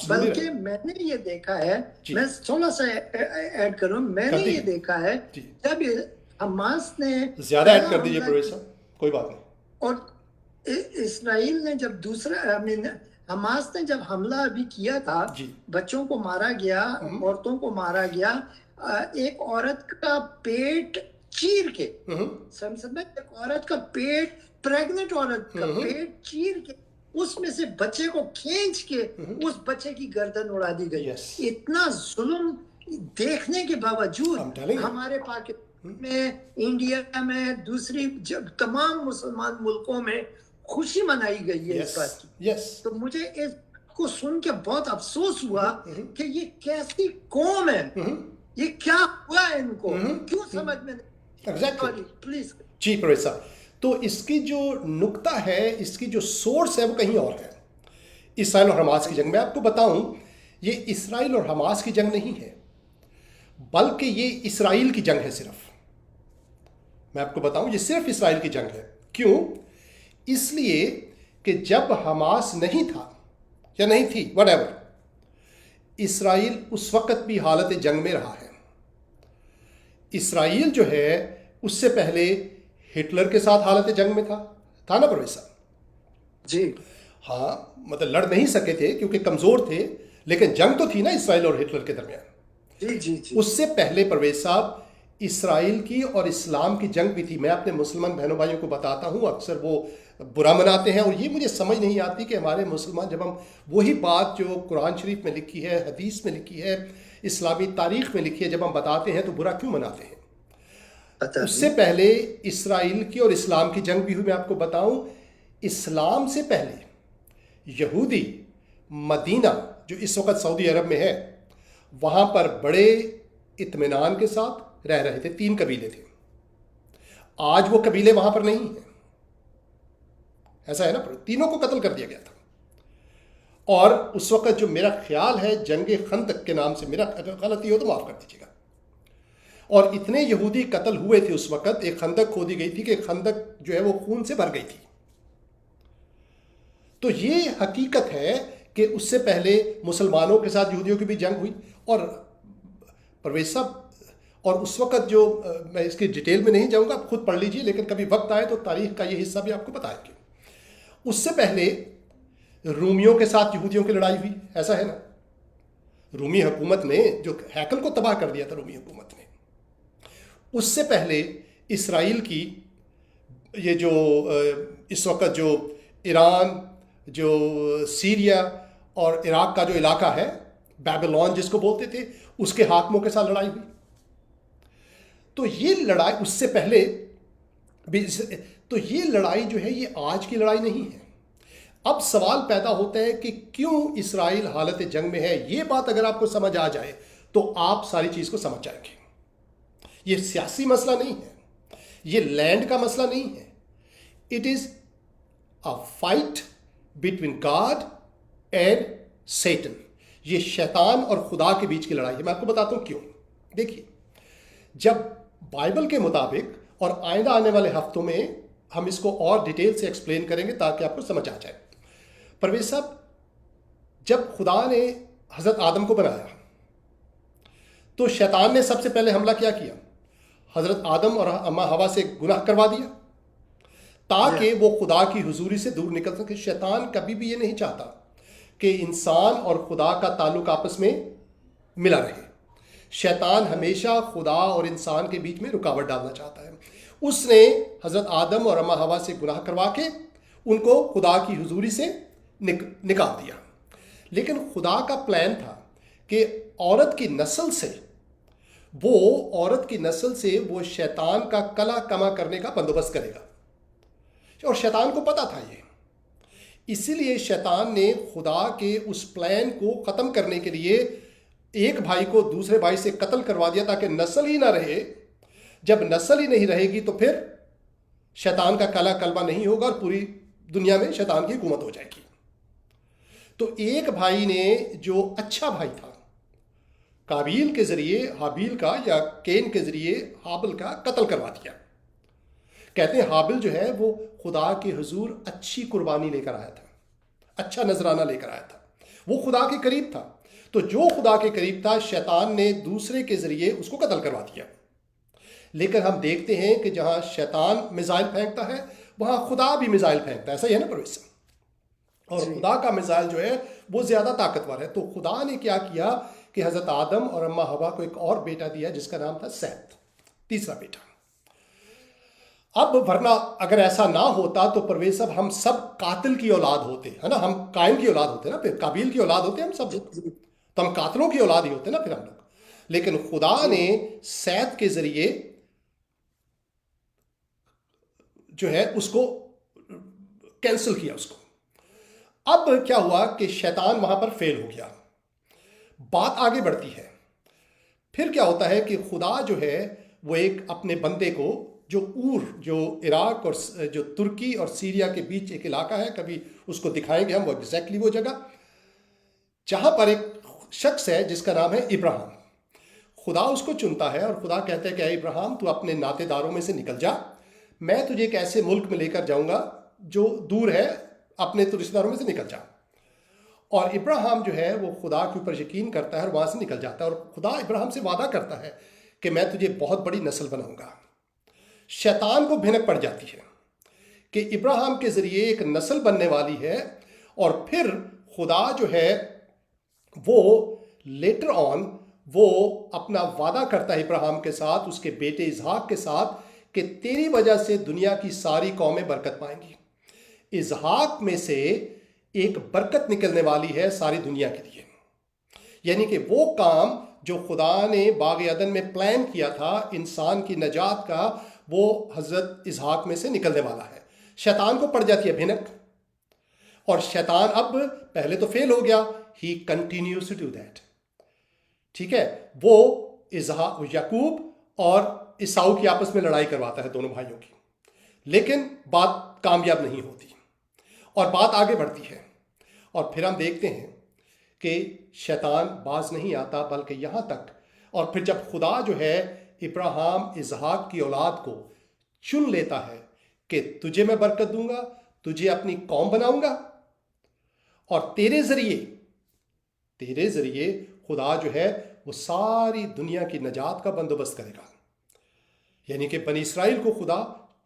बल्कि मैंने ये देखा है, मैं थोड़ा सा ऐड करूं, मैंने ये देखा है जब हमास ने, ज्यादा ऐड कर दीजिए प्रोफेसर, कोई बात नहीं, और इसराइल ने जब दूसरा, हमास ने जब हमला अभी किया था, जी। बच्चों को मारा गया, औरतों को मारा गया, एक औरत का पेट चीर के, संसद में एक औरत का पेट, प्रेग्नेंट औरत का पेट चीर के उसमें से बच्चे को खींच के उस बच्चे की गर्दन उड़ा दी गई। Yes. इतना जुल्म देखने के I'm बावजूद telling you. हमारे पाकिस्तान में, इंडिया में, दूसरी तमाम मुसलमान मुल्कों में खुशी मनाई गई है इस बात की। Yes. तो मुझे इस को सुन के बहुत अफसोस हुआ कि ये कैसी कौम है, ये क्या हुआ है इनको, क्यों समझ में नहीं। Exactly. प्लीज जी परवेज साहब, तो इसकी जो नुक्ता है, इसकी जो सोर्स है वो कहीं और है। इसराइल और हमास की जंग, मैं आपको बताऊं, ये इसराइल और हमास की जंग नहीं है, बल्कि ये इसराइल की जंग है सिर्फ। मैं आपको बताऊं, ये सिर्फ इसराइल की जंग है। क्यों? इसलिए कि जब हमास नहीं था या नहीं थी, व्हाटएवर, इसराइल उस वक्त भी हालत जंग में रहा है। इसराइल जो है उससे पहले हिटलर के साथ हालत जंग में था ना परवेज साहब? जी हाँ, मतलब लड़ नहीं सके थे क्योंकि कमजोर थे, लेकिन जंग तो थी ना इसराइल और हिटलर के दरमियान। जी जी जी। उससे पहले परवेज साहब इसराइल की और इस्लाम की जंग भी थी। मैं अपने मुसलमान बहनों भाइयों को बताता हूँ, अक्सर वो बुरा मनाते हैं, और ये मुझे समझ नहीं आती कि हमारे मुसलमान, जब हम वही बात जो कुरान शरीफ में लिखी है, हदीस में लिखी है, इस्लामी तारीख में लिखी है, जब हम बताते हैं तो बुरा क्यों मनाते हैं। उससे पहले इसराइल की और इस्लाम की जंग भी हुई। मैं आपको बताऊं, इस्लाम से पहले यहूदी मदीना, जो इस वक्त सऊदी अरब में है, वहां पर बड़े इत्मीनान के साथ रह रहे थे। 3 कबीले थे। आज वो कबीले वहां पर नहीं है, ऐसा है ना, तीनों को कत्ल कर दिया गया था। और उस वक्त जो मेरा ख्याल है जंग खंदक के नाम से, मेरा अगर गलती हो तो माफ कर दीजिएगा, और इतने यहूदी कत्ल हुए थे उस वक्त, एक खंदक खोदी गई थी कि खंदक जो है वो खून से भर गई थी। तो ये हकीकत है कि उससे पहले मुसलमानों के साथ यहूदियों की भी जंग हुई। और परवेज साहब, और उस वक्त जो, मैं इसकी डिटेल में नहीं जाऊंगा, आप खुद पढ़ लीजिए, लेकिन कभी वक्त आए तो तारीख का ये हिस्सा भी आपको बताएंगे। उससे पहले रूमियों के साथ यहूदियों की लड़ाई हुई, ऐसा है ना। रूमी हुकूमत ने जो हैकल को तबाह कर दिया था, रूमी हुकूमत ने। उससे पहले इसराइल की ये जो इस वक्त जो ईरान, जो सीरिया और इराक का जो इलाका है, बेबीलोन जिसको बोलते थे, उसके हाकिमों के साथ लड़ाई हुई। तो ये लड़ाई उससे पहले भी, तो ये लड़ाई जो है ये आज की लड़ाई नहीं है। अब सवाल पैदा होता है कि क्यों इसराइल हालत जंग में है। ये बात अगर आपको समझ आ जाए तो आप सारी चीज को समझ जाएंगे। ये सियासी मसला नहीं है, ये लैंड का मसला नहीं है। It is a fight between God and Satan. ये शैतान और खुदा के बीच की लड़ाई है। मैं आपको बताता हूं क्यों। देखिए, जब बाइबल के मुताबिक, और आइंदा आने वाले हफ्तों में हम इसको और डिटेल से एक्सप्लेन करेंगे ताकि आपको समझ आ जाए। परवेज साहब, जब खुदा ने हजरत आदम को बनाया तो शैतान ने सबसे पहले हमला क्या किया? हजरत आदम और अम्मा हवा से गुनाह करवा दिया ताकि वो खुदा की हुजूरी से दूर निकल सके। शैतान कभी भी ये नहीं चाहता कि इंसान और खुदा का ताल्लुक आपस में मिला रहे। शैतान हमेशा खुदा और इंसान के बीच में रुकावट डालना चाहता है। उसने हजरत आदम और अम्मा हवा से गुनाह करवा के उनको खुदा की हुजूरी से निकाल दिया। लेकिन खुदा का प्लान था कि औरत की नस्ल से वो शैतान का कला कमा करने का बंदोबस्त करेगा, और शैतान को पता था ये। इसीलिए शैतान ने खुदा के उस प्लान को ख़त्म करने के लिए एक भाई को दूसरे भाई से कत्ल करवा दिया ताकि नस्ल ही ना रहे। जब नस्ल ही नहीं रहेगी तो फिर शैतान का काला कलमा नहीं होगा और पूरी दुनिया में शैतान की हुकूमत हो जाएगी। तो एक भाई ने, जो अच्छा भाई था, काबील के जरिए हाबील का, या केन के जरिए हाबिल का कत्ल करवा दिया। कहते हैं हाबिल जो है वो खुदा के हुजूर अच्छी कुर्बानी लेकर आया था, अच्छा नजराना लेकर आया था, वो खुदा के करीब था। तो जो खुदा के करीब था, शैतान ने दूसरे के जरिए उसको कत्ल करवा दिया। लेकिन हम देखते हैं कि जहां शैतान मिसाइल फेंकता है वहां खुदा भी मिसाइल फेंकता है। ऐसा ही है ना परवेश? और जी खुदा का मिसाइल जो है वो ज़्यादा ताकतवर है। तो खुदा ने क्या किया कि हज़रत आदम और अम्मा हवा को एक और बेटा दिया जिसका नाम था सैत, तीसरा बेटा। अब वरना अगर ऐसा ना होता तो परवेज साहब हम सब कातिल की औलाद होते, है ना, हम कायम की औलाद होते ना, फिर काबिल की औलाद होते हम सब जी लोग, जी तो हम कातिलों की औलाद ही होते ना फिर हम लोग। लेकिन खुदा जी ने सैत के जरिए जो है उसको कैंसिल किया उसको। अब क्या हुआ कि शैतान वहां पर फेल हो गया। बात आगे बढ़ती है। फिर क्या होता है कि खुदा जो है वो एक अपने बंदे को, जो जो इराक और जो तुर्की और सीरिया के बीच एक इलाका है, कभी उसको दिखाएंगे हम वो एग्जैक्टली वो जगह, जहां पर एक शख्स है जिसका नाम है इब्राहिम। खुदा उसको चुनता है और खुदा कहता है कि इब्राहिम तू अपने नातेदारों में से निकल जा, मैं तुझे एक ऐसे मुल्क में लेकर जाऊंगा जो दूर है, अपने तो रिश्तेदारों में से निकल जा। और इब्राहिम जो है वो खुदा के ऊपर यकीन करता है और वहां से निकल जाता है। और खुदा इब्राहिम से वादा करता है कि मैं तुझे बहुत बड़ी नस्ल बनाऊंगा। शैतान को भिनक पड़ जाती है कि इब्राहिम के जरिए एक नस्ल बनने वाली है। और फिर खुदा जो है वो लेटर ऑन वो अपना वादा करता है इब्राहिम के साथ, उसके बेटे इसहाक के साथ, कि तेरी वजह से दुनिया की सारी कौमें बरकत पाएंगी। इसहाक में से एक बरकत निकलने वाली है सारी दुनिया के लिए। यानी कि वो काम जो खुदा ने बाग अदन में प्लान किया था इंसान की नजात का, वो हजरत इसहाक में से निकलने वाला है। शैतान को पड़ जाती है भिनक, और शैतान अब पहले तो फेल हो गया, he continues to do that. ठीक है, वो याकूब और ईसाऊ की आपस में लड़ाई करवाता है, दोनों भाइयों की, लेकिन बात कामयाब नहीं होती और बात आगे बढ़ती है। और फिर हम देखते हैं कि शैतान बाज नहीं आता, बल्कि यहाँ तक, और फिर जब खुदा जो है इब्राहिम इसहाक की औलाद को चुन लेता है कि तुझे मैं बरकत दूंगा, तुझे अपनी कौम बनाऊंगा, और तेरे जरिए खुदा जो है वो सारी दुनिया की नजात का बंदोबस्त करेगा। यानी कि बनी इसराइल को खुदा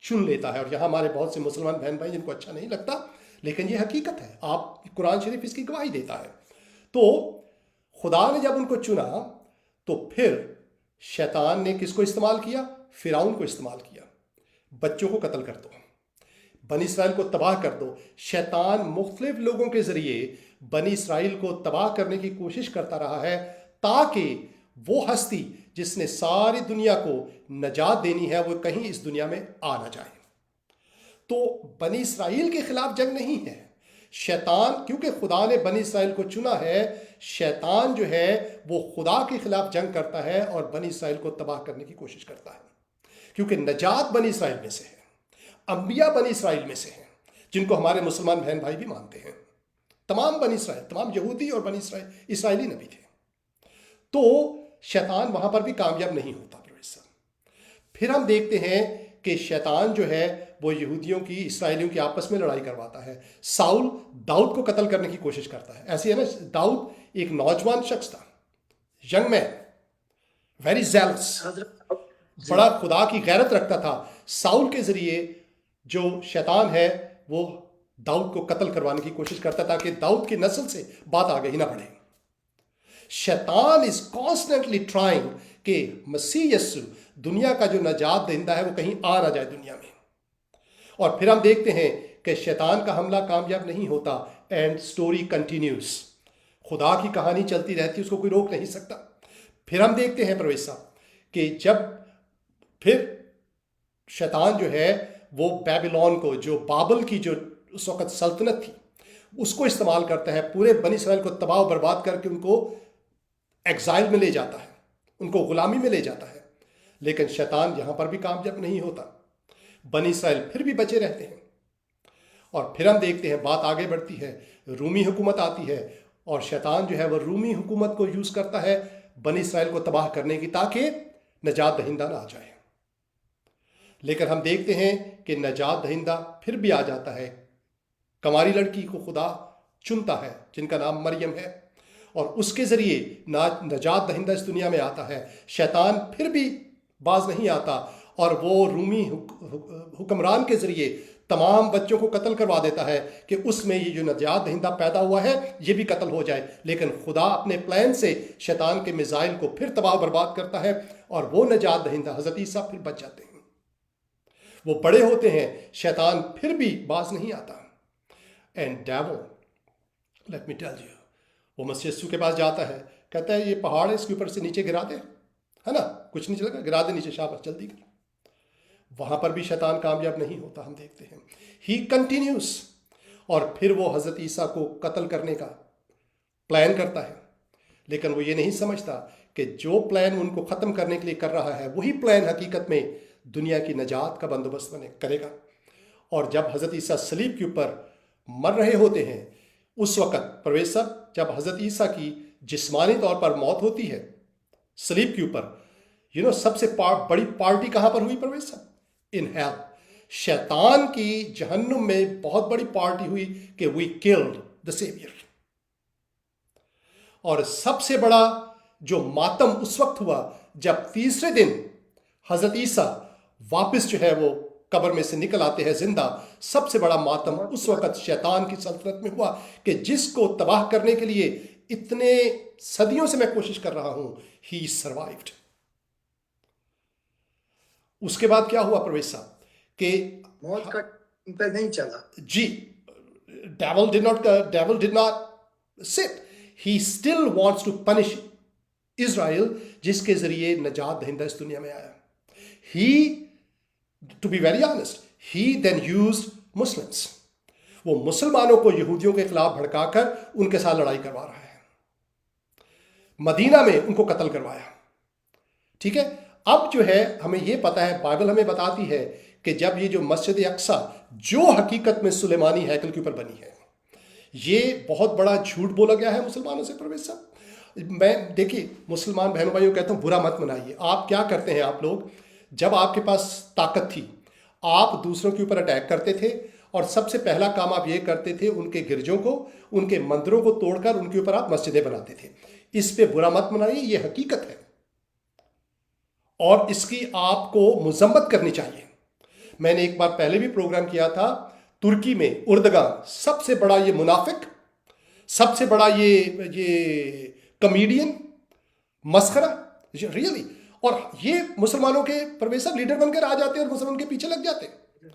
चुन लेता है। और यहाँ हमारे बहुत से मुसलमान बहन भाई जिनको अच्छा नहीं लगता, लेकिन ये हकीकत है, आप कुरान शरीफ इसकी गवाही देता है। तो खुदा ने जब उनको चुना तो फिर शैतान ने किसको इस्तेमाल किया? फिरौन को इस्तेमाल किया। बच्चों को कत्ल कर दो, बनी इसराइल को तबाह कर दो। शैतान मुख्तलिफ लोगों के जरिए बनी इसराइल को तबाह करने की कोशिश करता रहा है, ताकि वो हस्ती जिसने सारी दुनिया को नजात देनी है वो कहीं इस दुनिया में आ ना जाए। तो बनी इसराइल के खिलाफ जंग नहीं है। शैतान, क्योंकि खुदा ने बनी इसराइल को चुना है, शैतान जो है वो खुदा के खिलाफ जंग करता है और बनी इसराइल को तबाह करने की कोशिश करता है। क्योंकि नजात बनी इसराइल में से है, अंबिया बनी इसराइल में से हैं, जिनको हमारे मुसलमान बहन भाई भी मानते हैं। तमाम बनी इसराइल, तमाम यहूदी और बनी इसराइली नबी थे। तो शैतान वहां पर भी कामयाब नहीं होता। फिर हम देखते हैं कि शैतान जो है वो यहूदियों की, इसराइलियों की आपस में लड़ाई करवाता है। साउल दाऊद को कत्ल करने की कोशिश करता है। ऐसे है ना, दाऊद एक नौजवान शख्स था, यंग मैन, वेरी जेलस, हजरत जी बड़ा खुदा की गैरत रखता था। साउल के जरिए जो शैतान है वो दाऊद को कत्ल करवाने की कोशिश करता, ताकि दाऊद की नस्ल से बात आगे ही ना बढ़े। शैतान इज कॉन्स्टेंटली ट्राइंग कि मसीह यस्सु, दुनिया का जो नजात देता है, वो कहीं आ ना जाए दुनिया में। और फिर हम देखते हैं कि शैतान का हमला कामयाब नहीं होता, एंड स्टोरी कंटिन्यूज। खुदा की कहानी चलती रहती, उसको कोई रोक नहीं सकता। फिर हम देखते हैं प्रवेश साहब कि जब फिर शैतान जो है वो बेबीलोन को, जो बाबल की जो उस वक़्त सल्तनत थी, उसको इस्तेमाल करता है, पूरे बनी इसराइल को तबाह बर्बाद करके उनको एग्जाइल में ले जाता है, उनको गुलामी में ले जाता है। लेकिन शैतान यहाँ पर भी कामयाब नहीं होता, बनी इसराइल फिर भी बचे रहते हैं। और फिर हम देखते हैं, बात आगे बढ़ती है, रूमी हुकूमत आती है, और शैतान जो है वह रूमी हुकूमत को यूज़ करता है बनी इसराइल को तबाह करने की, ताकि नजात दहिंदा ना आ जाए। लेकिन हम देखते हैं कि नजात दहिंदा फिर भी आ जाता है। कमारी लड़की को खुदा चुनता है जिनका नाम मरियम है, और उसके ज़रिए नजात दहिंदा इस दुनिया में आता है। शैतान फिर भी बाज नहीं आता, और वो रूमी हुक्मरान के ज़रिए तमाम बच्चों को कत्ल करवा देता है कि उसमें ये जो नजात दहिंदा पैदा हुआ है ये भी कत्ल हो जाए। लेकिन खुदा अपने प्लान से शैतान के मिसाइल को फिर तबाह बर्बाद करता है और वो नजात दहिंदा हज़रत ईसा फिर बच जाते हैं। वो बड़े होते हैं, शैतान फिर भी बाज नहीं आता। And devil, let me tell you, वो मसीह यीशु के पास जाता है, कहता है ये पहाड़ है, इसके ऊपर से नीचे गिरा दे, है ना, कुछ नहीं चलेगा, गिरा दे नीचे, शाबाश जल्दी कर। वहां पर भी शैतान कामयाब नहीं होता, हम देखते हैं। ही कंटिन्यूस, और फिर वो हज़रत ईसा को कत्ल करने का प्लान करता है। लेकिन वो ये नहीं समझता कि जो प्लान उनको ख़त्म करने के लिए कर रहा है वही प्लान हकीकत में दुनिया की नजात का बंदोबस्त करेगा। और जब हज़रत ईसा सलीब के ऊपर मर रहे होते हैं, उस वक़्त परवेज़ साहब, जब हज़रत ईसा की जिस्मानी तौर पर मौत होती है सलीब के ऊपर, सबसे बड़ी पार्टी कहाँ पर हुई परवेज़ साहब? In hell. शैतान की जहन्नुम में बहुत बड़ी पार्टी हुई कि वी किल्ड द सेवियर। और सबसे बड़ा जो मातम उस वक्त हुआ जब तीसरे दिन हज़रत ईसा वापस जो है वो कब्र में से निकल आते हैं जिंदा। सबसे बड़ा मातम उस वक्त शैतान की सल्तनत में हुआ कि जिसको तबाह करने के लिए इतने सदियों से मैं कोशिश कर रहा हूं, ही सर्वाइव्ड। उसके बाद क्या हुआ प्रवेश साहब कि मौत का पे नहीं चला जी, devil did not sit. He still wants to punish Israel, जिसके जरिए नजात दहिंदा इस दुनिया में आया। He, to be very honest, he then used Muslims. वो मुसलमानों को यहूदियों के खिलाफ भड़काकर उनके साथ लड़ाई करवा रहा है। मदीना में उनको कत्ल करवाया। ठीक है, अब जो है हमें ये पता है, बाइबल हमें बताती है कि जब ये जो मस्जिद अक्सा जो हकीकत में सुलेमानी हैकल के ऊपर बनी है, ये बहुत बड़ा झूठ बोला गया है मुसलमानों से प्रवेश साहब। मैं देखिए मुसलमान बहनों भाइयों कहता हूँ, बुरा मत मनाइए। आप क्या करते हैं, आप लोग जब आपके पास ताकत थी आप दूसरों के ऊपर अटैक करते थे, और सबसे पहला काम आप ये करते थे उनके गिरजों को, उनके मंदिरों को तोड़कर उनके ऊपर आप मस्जिदें बनाते थे। इस पे बुरा मत मनाइए, ये हकीकत है और इसकी आपको मजम्मत करनी चाहिए। मैंने एक बार पहले भी प्रोग्राम किया था, तुर्की में उर्दगान सबसे बड़ा ये मुनाफिक, सबसे बड़ा ये कॉमेडियन, मस्खरा, रियली। और ये मुसलमानों के परवेश लीडर बनकर आ जाते हैं और मुसलमान के पीछे लग जाते हैं।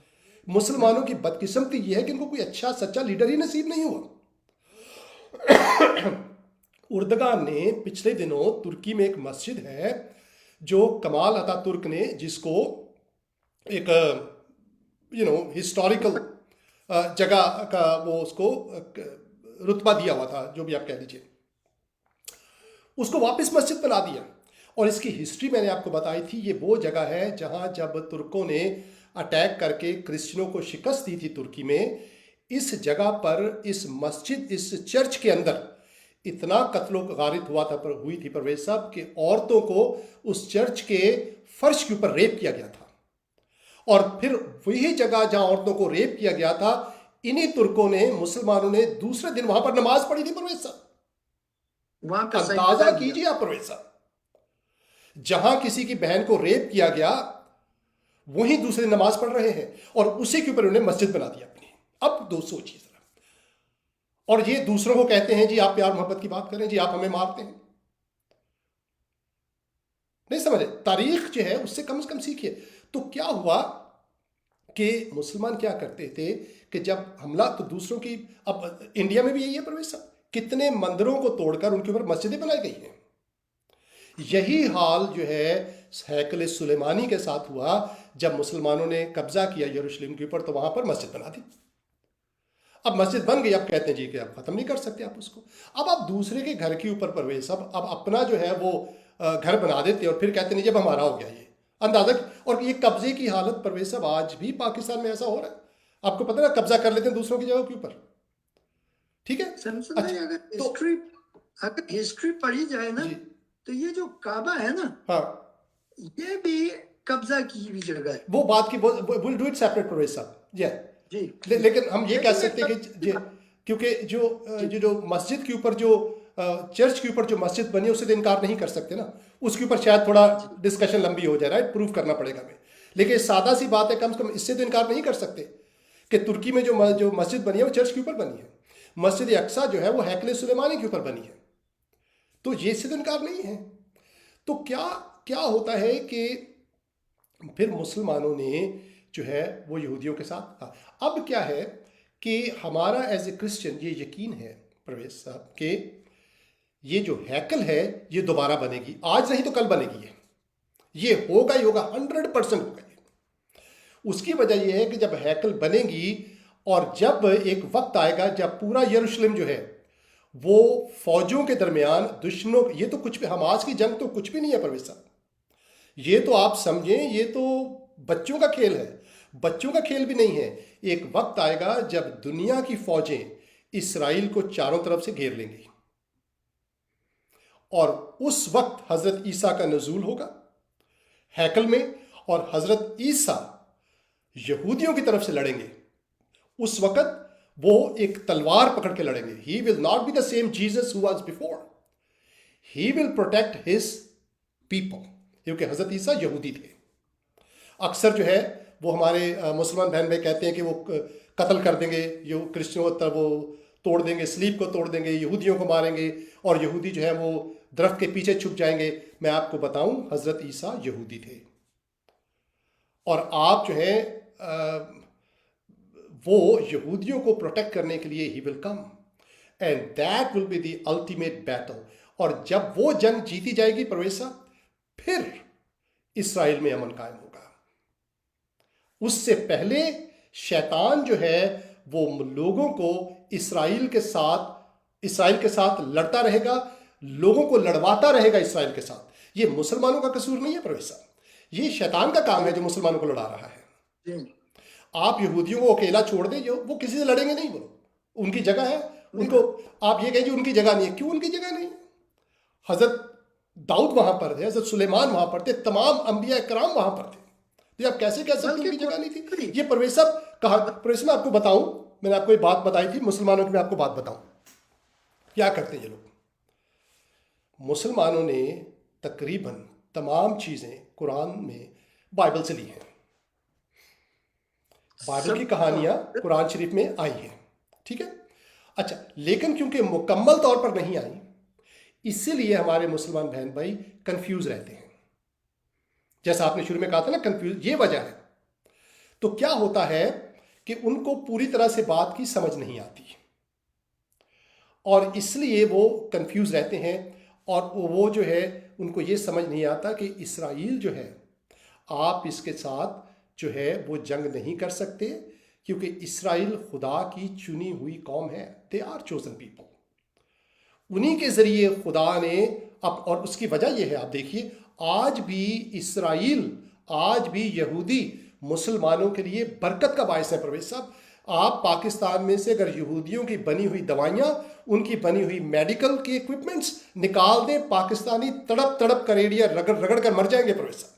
मुसलमानों की बदकिस्मती ये है कि इनको कोई अच्छा सच्चा लीडर ही नसीब नहीं हुआ। उर्दगान ने पिछले दिनों तुर्की में एक मस्जिद है जो कमाल अतातुर्क ने, जिसको एक हिस्टोरिकल जगह का वो उसको रुतबा दिया हुआ था, जो भी आप कह लीजिए, उसको वापस मस्जिद बना दिया। और इसकी हिस्ट्री मैंने आपको बताई थी। ये वो जगह है जहां जब तुर्कों ने अटैक करके क्रिश्चियनों को शिकस्त दी थी तुर्की में, इस जगह पर इस मस्जिद, इस चर्च के अंदर इतना कत्लो गारित हुई थी परवेज साहब कि औरतों को उस चर्च के फर्श के ऊपर रेप किया गया था। और फिर वही जगह जहां औरतों को रेप किया गया था, इन्हीं तुर्कों ने, मुसलमानों ने दूसरे दिन वहां पर नमाज पढ़ी थी परवेज साहब। अंदाजा कीजिए आप परवेज साहब, जहां किसी की बहन को रेप किया गया वहीं दूसरे नमाज पढ़ रहे हैं और उसी के ऊपर उन्होंने मस्जिद बना दी अपनी। अब दो सोचिए जरा। और ये दूसरों को कहते हैं जी आप प्यार मोहब्बत की बात करें, जी आप हमें मारते हैं। नहीं समझे, तारीख जो है उससे कम से कम सीखिए। तो क्या हुआ कि मुसलमान क्या करते थे कि जब हमला तो दूसरों की, अब इंडिया में भी यही है परवेश साहब, कितने मंदिरों को तोड़कर उनके ऊपर मस्जिदें बनाई गई हैं। यही हाल जो है हैकल सुलेमानी के साथ हुआ। जब मुसलमानों ने कब्जा किया यरूशलेम के ऊपर तो वहां पर मस्जिद बना दी। अब मस्जिद बन गई, अब कहते हैं जी कि आप खत्म नहीं कर सकते आप उसको। अब आप दूसरे के घर के ऊपर परवेश, अब अपना जो है वो घर बना देते और फिर कहते नहीं जब हमारा हो गया ये अंदाजा। और ये कब्जे की हालत परवेश साहब आज भी पाकिस्तान में ऐसा हो रहा है। आपको पता है, कब्जा कर लेते हैं दूसरों की जगह के ऊपर। ठीक है, अगर हिस्ट्री पढ़ी जाए ना तो ये जो काबा है ना, हाँ, ये भी कब्जा की भी जगह है। वो बात की विल डू इट सेपरेट परवेश साहब जी। लेकिन हम ये कह सकते हैं कि क्योंकि जो मस्जिद के ऊपर, जो चर्च के ऊपर जो मस्जिद बनी है उससे इनकार नहीं कर सकते ना। उसके ऊपर शायद थोड़ा डिस्कशन लंबी हो जाए, राइट, प्रूव करना पड़ेगा हमें। लेकिन सादा सी बात है, कम से कम इससे तो इनकार नहीं कर सकते कि तुर्की में जो मस्जिद बनी है वो चर्च के ऊपर बनी है, मस्जिद अक्सा जो है वो हैकल सुलेमानी के ऊपर बनी है, तो ये से तो इनकार नहीं है। तो क्या क्या होता है कि फिर मुसलमानों ने जो है वो यहूदियों के साथ अब क्या है कि हमारा एज ए क्रिश्चियन ये यकीन है प्रवेश साहब कि ये जो हैकल है ये दोबारा बनेगी, आज नहीं तो कल बनेगी, ये होगा ही होगा, 100% होगा ये। उसकी वजह यह है कि जब हैकल बनेगी और जब एक वक्त आएगा जब पूरा यरूशलेम जो है वो फौजों के दरमियान दुश्मनों, ये तो कुछ भी, हमास की जंग तो कुछ भी नहीं है प्रवेश साहब, ये तो आप समझें ये तो बच्चों का खेल है, बच्चों का खेल भी नहीं है। एक वक्त आएगा जब दुनिया की फौजें इसराइल को चारों तरफ से घेर लेंगी और उस वक्त हजरत ईसा का नजूल होगा हैकल में, और हजरत ईसा यहूदियों की तरफ से लड़ेंगे। उस वक्त वो एक तलवार पकड़ के लड़ेंगे। He will not be the same Jesus who was before, he will protect his people, क्योंकि हजरत ईसा यहूदी थे। अक्सर जो है वो हमारे मुसलमान बहन भाई कहते हैं कि वो कत्ल कर देंगे, जो क्रिश्चियनों को वो तोड़ देंगे, स्लीब को तोड़ देंगे, यहूदियों को मारेंगे और यहूदी जो है वो दरख्त के पीछे छुप जाएंगे। मैं आपको बताऊं हजरत ईसा यहूदी थे और आप जो है वो यहूदियों को प्रोटेक्ट करने के लिए he will come and that will be the ultimate battle. और जब वो जंग जीती जाएगी प्रवेश साहब, फिर इसराइल में अमन कायम होगा। उससे पहले शैतान जो है वो लोगों को इसराइल के साथ लड़ता रहेगा, लोगों को लड़वाता रहेगा इसराइल के साथ। ये मुसलमानों का कसूर नहीं है प्रवेश साहब, ये शैतान का काम है जो मुसलमानों को लड़ा रहा है। आप यहूदियों को अकेला छोड़ दें, जो वो किसी से लड़ेंगे नहीं, वो उनकी जगह है, उनको आप ये कहें उनकी जगह नहीं है। क्यों उनकी जगह नहीं? हजरत दाऊद वहां पर थे, हजरत सुलेमान वहां पर थे, तमाम अंबिया कराम वहां पर थे, तो आप कैसे कह सकते उनकी जगह नहीं थी? ये परवेज साहब कहा, परवेज मैं आपको बताऊं, मैंने आपको एक बात बताई थी मुसलमानों की, मैं आपको बात बताऊं क्या करते हैं ये लोग। मुसलमानों ने तकरीबन तमाम चीजें कुरान में बाइबल से ली हैं, बाइबल की कहानियां कुरान शरीफ में आई हैं, ठीक है। अच्छा, लेकिन क्योंकि मुकम्मल तौर पर नहीं आई, इसीलिए हमारे मुसलमान बहन भाई कंफ्यूज रहते हैं। जैसा आपने शुरू में कहा था ना, कंफ्यूज, ये वजह है। तो क्या होता है कि उनको पूरी तरह से बात की समझ नहीं आती और इसलिए वो कंफ्यूज रहते हैं और वो जो है उनको ये समझ नहीं आता कि इसराइल जो है, आप इसके साथ जो है वो जंग नहीं कर सकते, क्योंकि इसराइल खुदा की चुनी हुई कौम है, दे आर चोजन पीपल, उन्हीं के जरिए खुदा ने अब, और उसकी वजह यह है, आप देखिए आज भी इसराइल, आज भी यहूदी मुसलमानों के लिए बरकत का बायस है प्रवेश साहब। आप पाकिस्तान में से अगर यहूदियों की बनी हुई दवाइयाँ, उनकी बनी हुई मेडिकल की इक्विपमेंट्स निकाल दें, पाकिस्तानी तड़प तड़प कर एड़िया रगड़ रगड़ कर मर जाएंगे प्रवेश साहब।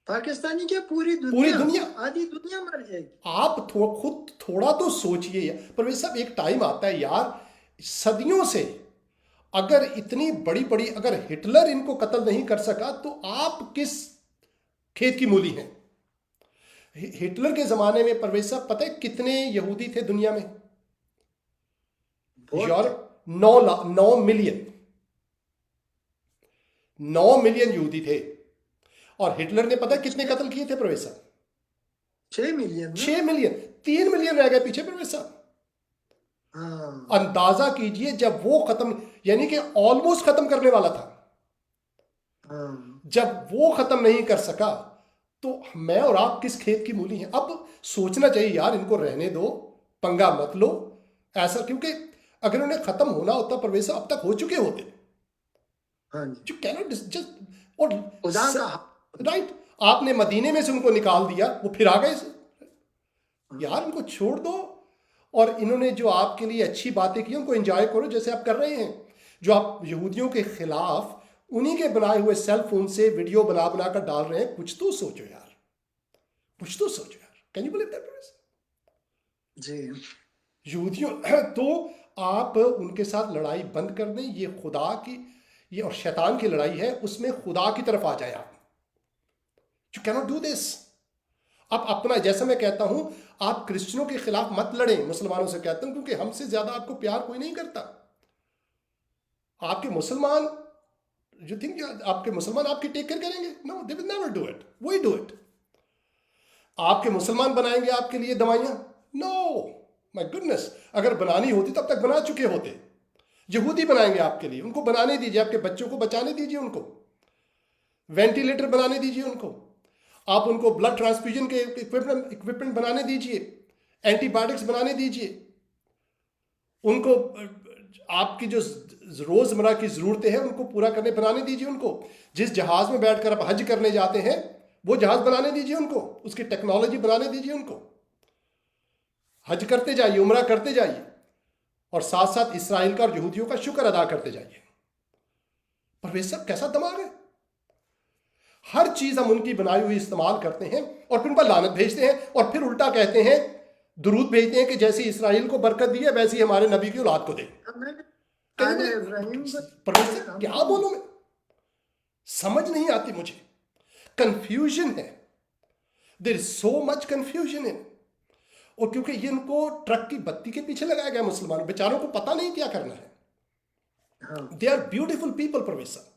पाकिस्तानी क्या, पूरी दुनिया आधी दुनिया मर जाएगी। आप खुद थोड़ा तो सोचिए प्रवेश साहब, एक टाइम आता है यार, सदियों से अगर इतनी बड़ी बड़ी, अगर हिटलर इनको कत्ल नहीं कर सका तो आप किस खेत की मूली हैं? हिटलर के जमाने में परवेज साहब पता है कितने यहूदी थे दुनिया में? यूरोप 9 मिलियन, 9 मिलियन यहूदी थे। और हिटलर ने पता है कितने कत्ल किए थे परवेज साहब? 6 मिलियन। 6 मिलियन, 3 मिलियन रह गए पीछे परवेज साहब। अंदाजा कीजिए, जब वो खत्म, यानी कि ऑलमोस्ट खत्म करने वाला था, जब वो खत्म नहीं कर सका तो मैं और आप किस खेत की मूली हैं? अब सोचना चाहिए यार, इनको रहने दो, पंगा मत लो ऐसा, क्योंकि अगर उन्हें खत्म होना होता प्रवेश अब तक हो चुके होते। जो कैनॉट जस्ट, और राइट, आपने मदीने में से उनको निकाल दिया, वो फिर आ गए यार, इनको छोड़ दो। और इन्होंने जो आपके लिए अच्छी बातें की उनको एंजॉय करो, जैसे आप कर रहे हैं। जो आप यहूदियों के खिलाफ उन्हीं के बनाए हुए सेल फोन से वीडियो बना बना कर डाल रहे हैं, कुछ तो सोचो यार, कुछ तो सोचो यार। Can you believe that? जी, यहूदियों तो आप उनके साथ लड़ाई बंद कर दें, ये खुदा की, ये और शैतान की लड़ाई है, उसमें खुदा की तरफ आ जाए आप। You cannot do this. आप अपना, जैसा मैं कहता हूं, आप क्रिश्चियनों के खिलाफ मत लड़ें, मुसलमानों से कहता हूं, क्योंकि हमसे ज्यादा आपको प्यार कोई नहीं करता। आपके मुसलमान, यू थिंक आपके मुसलमान आपकी टेक केयर करेंगे? No, they will never do it, we do it. आपके मुसलमान बनाएंगे आपके लिए दवाइयां? नो, माय गुडनेस, अगर बनानी होती तब तक बना चुके होते। यहूदी बनाएंगे आपके लिए, उनको बनाने दीजिए, आपके बच्चों को बचाने दीजिए, उनको वेंटिलेटर बनाने दीजिए, उनको आप उनको ब्लड ट्रांसफ्यूजन के इक्विपमेंट बनाने दीजिए, एंटीबायोटिक्स बनाने दीजिए, उनको आपकी जो रोजमर्रा की जरूरतें हैं उनको पूरा करने बनाने दीजिए, उनको जिस जहाज में बैठकर आप हज करने जाते हैं वो जहाज बनाने दीजिए, उनको उसकी टेक्नोलॉजी बनाने दीजिए, उनको हज करते जाइए, उम्रा करते जाइए, और साथ साथ इसराइल का और यहूदियों का शुक्र अदा करते जाइए। पर वे सब कैसा दिमाग है, हर चीज हम उनकी बनाई हुई इस्तेमाल करते हैं और फिर उन पर लानत भेजते हैं, और फिर उल्टा कहते हैं, दुरूद भेजते हैं कि जैसी इसराइल को बरकत दी है वैसी हमारे नबी की औलाद को दे। पर क्या बोलूं मैं, समझ नहीं आती मुझे, कंफ्यूजन है, there is so much confusion है। और क्योंकि ये इनको ट्रक की बत्ती के पीछे लगाया गया, मुसलमानों बेचारों को पता नहीं क्या करना है। They are beautiful people professor,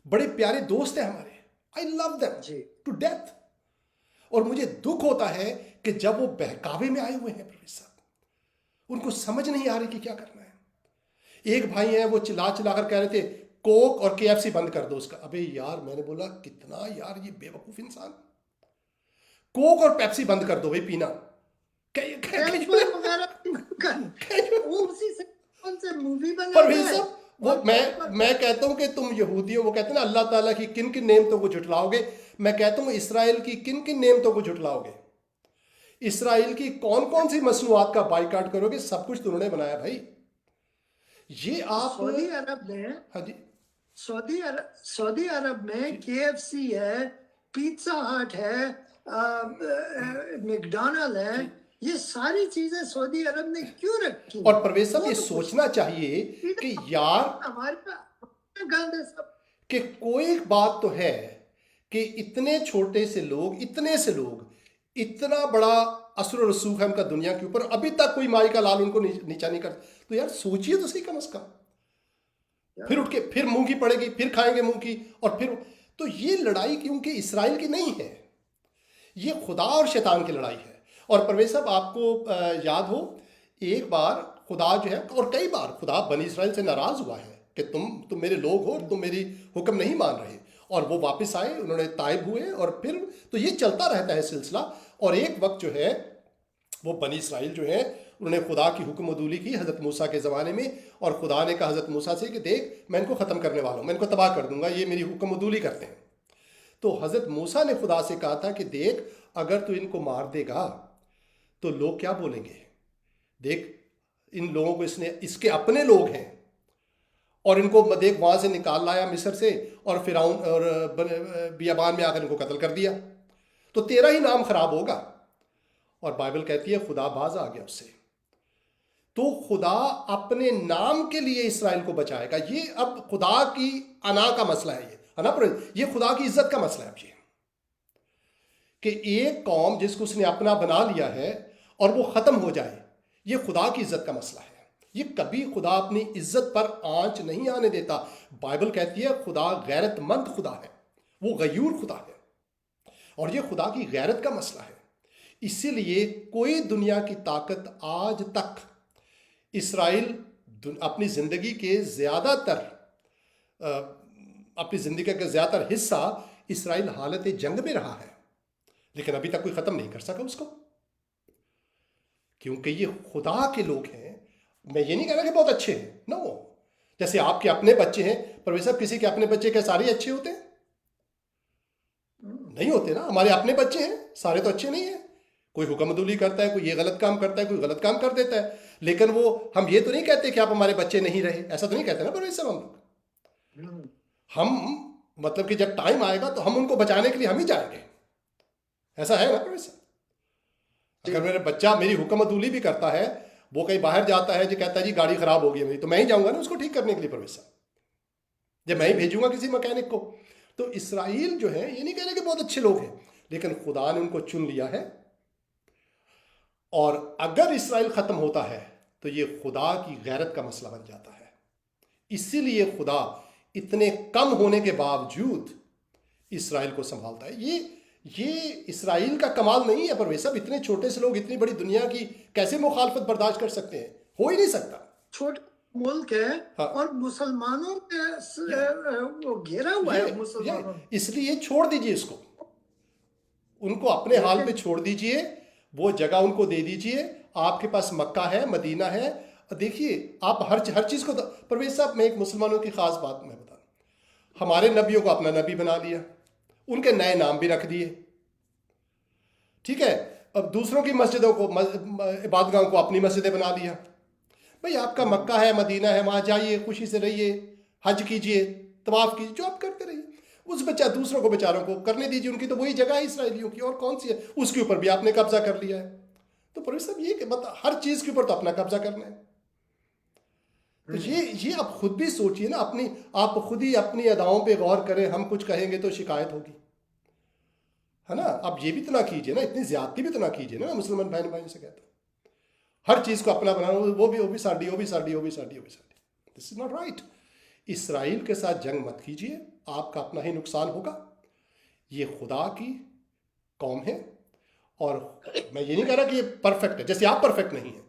बड़े प्यारे दोस्त हैं हमारे, I love them to death. और मुझे दुख होता है कि जब वो बहकावे में आए हुए हैं प्रोफेसर, उनको समझ नहीं आ रही कि क्या करना है। एक भाई है, वो चिल्ला चिल्ला कर कह रहे थे कोक और केएफसी बंद कर दो उसका। अबे यार, मैंने बोला कितना यार ये बेवकूफ इंसान, कोक और पेप्सी बंद कर दो भाई पीना। पर भाई साहब, वो मैं कहता हूं कि तुम यहूदियों, वो कहते हैं ना अल्लाह ताला की किन किन नेमतों को झुटलाओगे, मैं कहता हूं इसराइल की किन किन नेमतों को झुटलाओगे, इसराइल की कौन कौन सी मसनूआत का बाइकाट करोगे, सब कुछ तो उन्होंने बनाया भाई। ये आप सऊदी अरब में, हाँ जी, सऊदी अरब में केएफसी है, पिज्जा हट है, मैकडॉनल्ड है, ये सारी चीजें सऊदी अरब ने क्यों रखी? और परवेज साहब, ये सोचना चाहिए कि यार हमारे गंद है सब, कि कोई बात तो है कि इतने छोटे से लोग, इतने से लोग, इतना बड़ा असर और रसूख है उनका दुनिया के ऊपर, अभी तक कोई माई का लाल उनको नीचा नहीं करता। तो यार सोचिए तो सही कम से कम। फिर उठ के फिर मुंह की पड़ेगी, फिर खाएंगे मुंह की, और फिर तो ये लड़ाई क्योंकि इसराइल की नहीं है, ये खुदा और शैतान की लड़ाई है। और परवेज साहब, आपको याद हो एक बार खुदा जो है, और कई बार खुदा बनी इसराइल से नाराज हुआ है कि तुम मेरे लोग हो, तुम मेरी हुक्म नहीं मान रहे, और वो वापस आए, उन्होंने ताइब हुए, और फिर तो ये चलता रहता है सिलसिला। और एक वक्त जो है वो बनी इसराइल जो है, उन्होंने खुदा की हुक्म अदूली की हज़रत मूसा के ज़माने में, और खुदा ने कहा हज़रत मूसा से कि देख, मैं इनको ख़त्म करने वाला हूँ, मैं इनको तबाह कर दूंगा, ये मेरी हुक्म अदूली करते हैं। तो हज़रत मूसा ने खुदा से कहा था कि देख, अगर तू इनको मार देगा तो लोग क्या बोलेंगे, देख इन लोगों को इसके अपने लोग हैं, और इनको देख वहाँ से निकाल लाया मिस्र से, और फिरौन और बियाबान में आकर इनको कत्ल कर दिया, तो तेरा ही नाम खराब होगा। और बाइबल कहती है खुदा बाज आ गया उससे। तो खुदा अपने नाम के लिए इसराइल को बचाएगा। ये अब खुदा की अना का मसला है, ये है ना, पर ये खुदा की इज्जत का मसला है। ये कि एक कौम जिसको उसने अपना बना लिया है और वो खत्म हो जाए, ये खुदा की इज्जत का मसला है। ये कभी खुदा अपनी इज्जत पर आंच नहीं आने देता। बाइबल कहती है खुदा गैरतमंद खुदा है, वो गयूर खुदा है, और ये खुदा की गैरत का मसला है। इसीलिए कोई दुनिया की ताकत आज तक इसराइल अपनी ज़िंदगी के ज़्यादातर हिस्सा इसराइल हालत जंग में रहा है, लेकिन अभी तक कोई ख़त्म नहीं कर सका उसको, क्योंकि ये खुदा के लोग हैं। मैं ये नहीं कह रहा कि बहुत अच्छे हैं, नो, जैसे आपके अपने बच्चे हैं, पर वैसे किसी के अपने बच्चे क्या सारे अच्छे होते हैं? नहीं होते ना। हमारे अपने बच्चे हैं, सारे तो अच्छे नहीं हैं। कोई हुक्मदुली करता है, कोई ये गलत काम करता है, कोई गलत काम कर देता है, लेकिन वो हम ये तो नहीं कहते कि आप हमारे बच्चे नहीं रहे, ऐसा तो नहीं कहते ना। पर वैसे हम मतलब कि जब टाइम आएगा तो हम उनको बचाने के लिए हम ही जाएंगे, ऐसा है ना। पर वैसे अगर मेरा बच्चा मेरी हुक्मदुली भी करता है, वो कहीं बाहर जाता है जो कहता है जी गाड़ी खराब हो गई मेरी, तो मैं ही जाऊंगा ना उसको ठीक करने के लिए। पर वैसा जब मैं ही भेजूंगा किसी मैकेनिक को। तो इसराइल जो है, ये नहीं कह रहे कि बहुत अच्छे लोग हैं, लेकिन खुदा ने उनको चुन लिया है। और अगर इसराइल खत्म होता है तो ये खुदा की गैरत का मसला बन जाता है। इसीलिए खुदा इतने कम होने के बावजूद इसराइल को संभालता है। ये इसराइल का कमाल नहीं है, पर वे सब इतने छोटे से लोग इतनी बड़ी दुनिया की कैसे मुखालफत बर्दाश्त कर सकते हैं? हो ही नहीं सकता। छोटा मुल्क है हाँ। और मुसलमानों के वो घेरा हुआ है मुसलमानों ने। इसलिए छोड़ दीजिए इसको, उनको अपने हाल पे छोड़ दीजिए, वो जगह उनको दे दीजिए। आपके पास मक्का है, मदीना है, देखिए आप हर चीज़ को। परवेज साहब, मैं एक मुसलमानों की खास बात मैं बता, हमारे नबियों को अपना नबी बना लिया, उनके नए नाम भी रख दिए, ठीक है। अब दूसरों की मस्जिदों को, इबादतगाहों को अपनी मस्जिदें बना लिया। भाई आपका मक्का है, मदीना है, वहाँ जाइए, खुशी से रहिए, हज कीजिए, तवाफ कीजिए, जो आप करते रहिए। उस दूसरों को बेचारों को करने दीजिए, उनकी तो वही जगह है इसराइलियों की, और कौन सी है? उसके ऊपर भी आपने कब्जा कर लिया है। तो पर सब ये मतलब हर चीज़ के ऊपर तो अपना कब्जा करना है। तो ये आप खुद भी सोचिए ना, आप खुद ही अपनी अदाओं पे गौर करें। हम कुछ कहेंगे तो शिकायत होगी, है ना। आप ये भी तो ना कीजिए ना, इतनी ज्यादती भी तो ना कीजिए ना। मुसलमान बहन भाई से कहता हर चीज़ को अपना बनाना, वो भी साड़ी, वो भी साड़ी, वो भी साड़ी, वो भी sari. This is not right. Israel के साथ जंग मत कीजिए, आपका अपना ही नुकसान होगा। ये खुदा की कौम है, और मैं ये नहीं कह रहा कि ये परफेक्ट है, जैसे आप परफेक्ट नहीं है।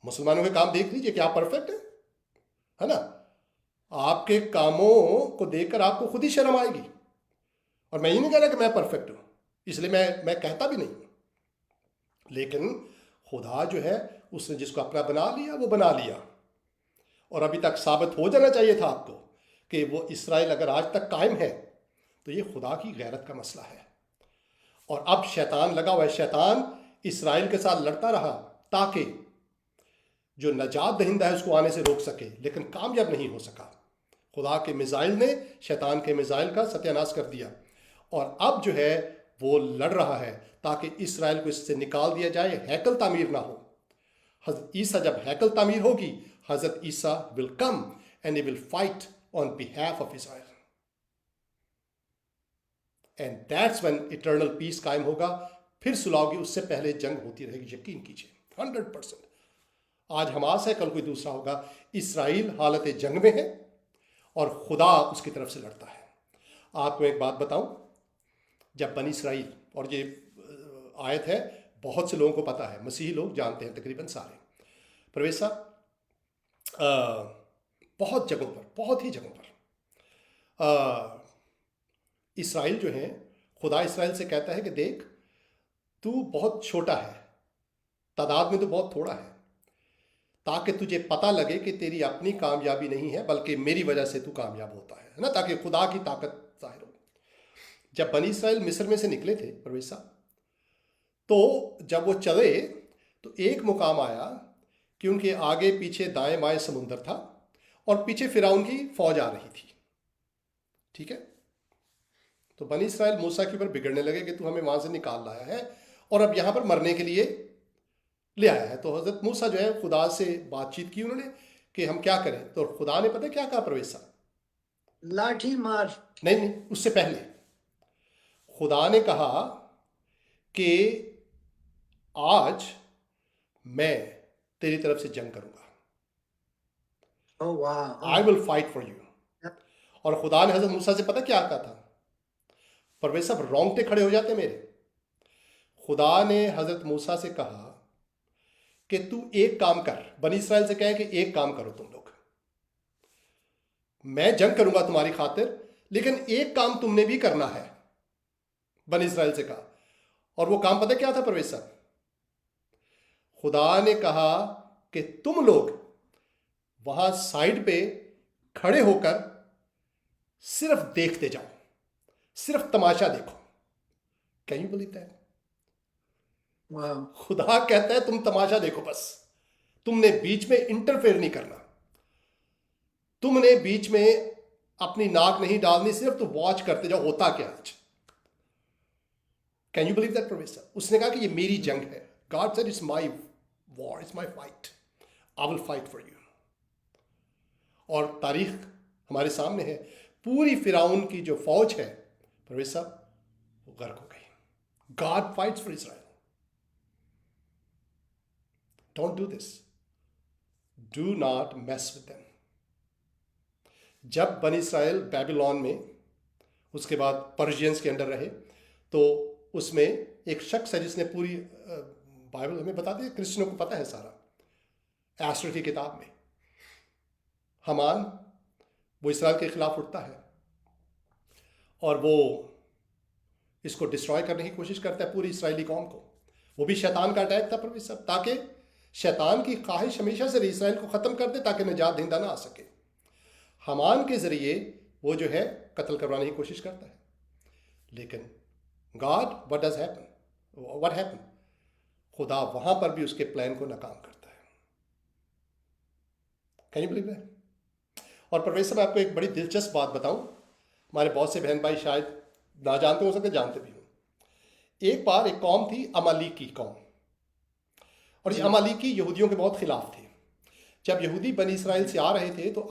मुसलमानों के काम देख लीजिए कि आप परफेक्ट है ना। आपके कामों को देखकर आपको खुद ही शर्म आएगी। और मैं ये नहीं कह रहा कि मैं परफेक्ट हूं, इसलिए मैं कहता भी नहीं हूं। लेकिन खुदा जो है, उसने जिसको अपना बना लिया वो बना लिया। और अभी तक साबित हो जाना चाहिए था आपको कि वो इसराइल अगर आज तक कायम है तो ये खुदा की गैरत का मसला है। और अब शैतान लगा हुआ है, शैतान इसराइल के साथ लड़ता रहा ताकि जो नजात दहिंदा है उसको आने से रोक सके, लेकिन कामयाब नहीं हो सका। खुदा के मिसाइल ने शैतान के मिसाइल का सत्यानाश कर दिया, और अब जो है वो लड़ रहा है ताकि इसराइल को इससे निकाल दिया जाए, हैकल तामीर ना हो। हज़रत ईसा जब हैकल तामीर होगी, हज़रत ईसा will come and he will fight on behalf of Israel, and that's when eternal peace कायम होगा। फिर सुलह होगी, उससे पहले जंग होती रहेगी, यकीन कीजिए 100%। आज हमास है, कल कोई दूसरा होगा। इसराइल हालत जंग में है और खुदा उसकी तरफ से लड़ता है। आपको एक बात बताऊं, जब बनी इसराइल, और ये आयत है बहुत से लोगों को पता है, मसीही लोग जानते हैं तकरीबन सारे। परवेज साहब, बहुत जगहों पर, बहुत ही जगहों पर इसराइल जो है, खुदा इसराइल से कहता है कि देख, तू बहुत छोटा है, तादाद में तो बहुत थोड़ा है, ताकि तुझे पता लगे कि तेरी अपनी कामयाबी नहीं है बल्कि मेरी वजह से तू कामयाब होता है ना, ताकि खुदा की ताकत जाहिर हो। जब बनी इसराइल मिस्र में से निकले थे परवेज साहब, तो जब वो चले तो एक मुकाम आया कि उनके आगे पीछे दाएं बाएं समुंदर था और पीछे फिरौन की फौज आ रही थी, ठीक है। तो बनी इसराइल मूसा के ऊपर बिगड़ने लगे कि तू हमें वहां से निकाल लाया है और अब यहां पर मरने के लिए ले आया है। तो हजरत मूसा जो है खुदा से बातचीत की उन्होंने कि हम क्या करें। तो खुदा ने पता क्या कहा परवेज साहब? लाठी मार। नहीं, उससे पहले खुदा ने कहा कि आज मैं तेरी तरफ से जंग करूंगा, ओह वाह। आई विल फाइट फॉर यू। और खुदा ने हजरत मूसा से पता क्या कहा था? परवेज साहब, रोंगटे खड़े हो जाते मेरे। खुदा ने हजरत मूसा से कहा कि तू एक काम कर, बनी इसराइल से कहे कि एक काम करो तुम लोग, मैं जंग करूंगा तुम्हारी खातिर, लेकिन एक काम तुमने भी करना है। बनी इसराइल से कहा, और वो काम पता क्या था परवेज साहब? खुदा ने कहा कि तुम लोग वहां साइड पे खड़े होकर सिर्फ देखते जाओ, सिर्फ तमाशा देखो। Can you believe that? खुदा कहता है तुम तमाशा देखो, बस तुमने बीच में इंटरफेयर नहीं करना, तुमने बीच में अपनी नाक नहीं डालनी, सिर्फ तो वॉच करते जाओ होता क्या आज। Can you believe that Parvez साहब? उसने कहा कि ये मेरी जंग है। God said it's my war, it's my fight, I will fight for you. और तारीख हमारे सामने है, पूरी फिरौन की जो फौज है परवेज साहब वो गर्क हो गई। God fights for Israel. Don't do this. Do not mess with them. जब बनी इसराइल बेबीलोन में, उसके बाद पर्शियंस के अंडर रहे, तो उसमें एक शख्स है जिसने पूरी बाइबल हमें बता दी, क्रिश्चियनों को पता है सारा, एस्टर की किताब में हमान, वो इसराइल के खिलाफ उठता है और वो इसको डिस्ट्रॉय करने की कोशिश करता है, पूरी इसराइली कौम को। वो भी शैतान का अटैक था प्रभु सब, ताकि शैतान की ख्वाहिश हमेशा से इसराइल को ख़त्म कर दे ताकि निजात दहिंदा ना आ सके। हमान के ज़रिए वो जो है कत्ल करवाने की कोशिश करता है, लेकिन God what does happen, what happen, खुदा वहाँ पर भी उसके प्लान को नाकाम करता है। Can you believe that? और परवेश मैं आपको एक बड़ी दिलचस्प बात बताऊं, हमारे बहुत से बहन भाई शायद ना जानते हो सकते, जानते भी हो। एक बार एक कौम थी, अमालीकी कौम, और ये अमालीकी यहूदियों के बहुत खिलाफ थे। जब यहूदी बनी इसराइल से आ रहे थे तो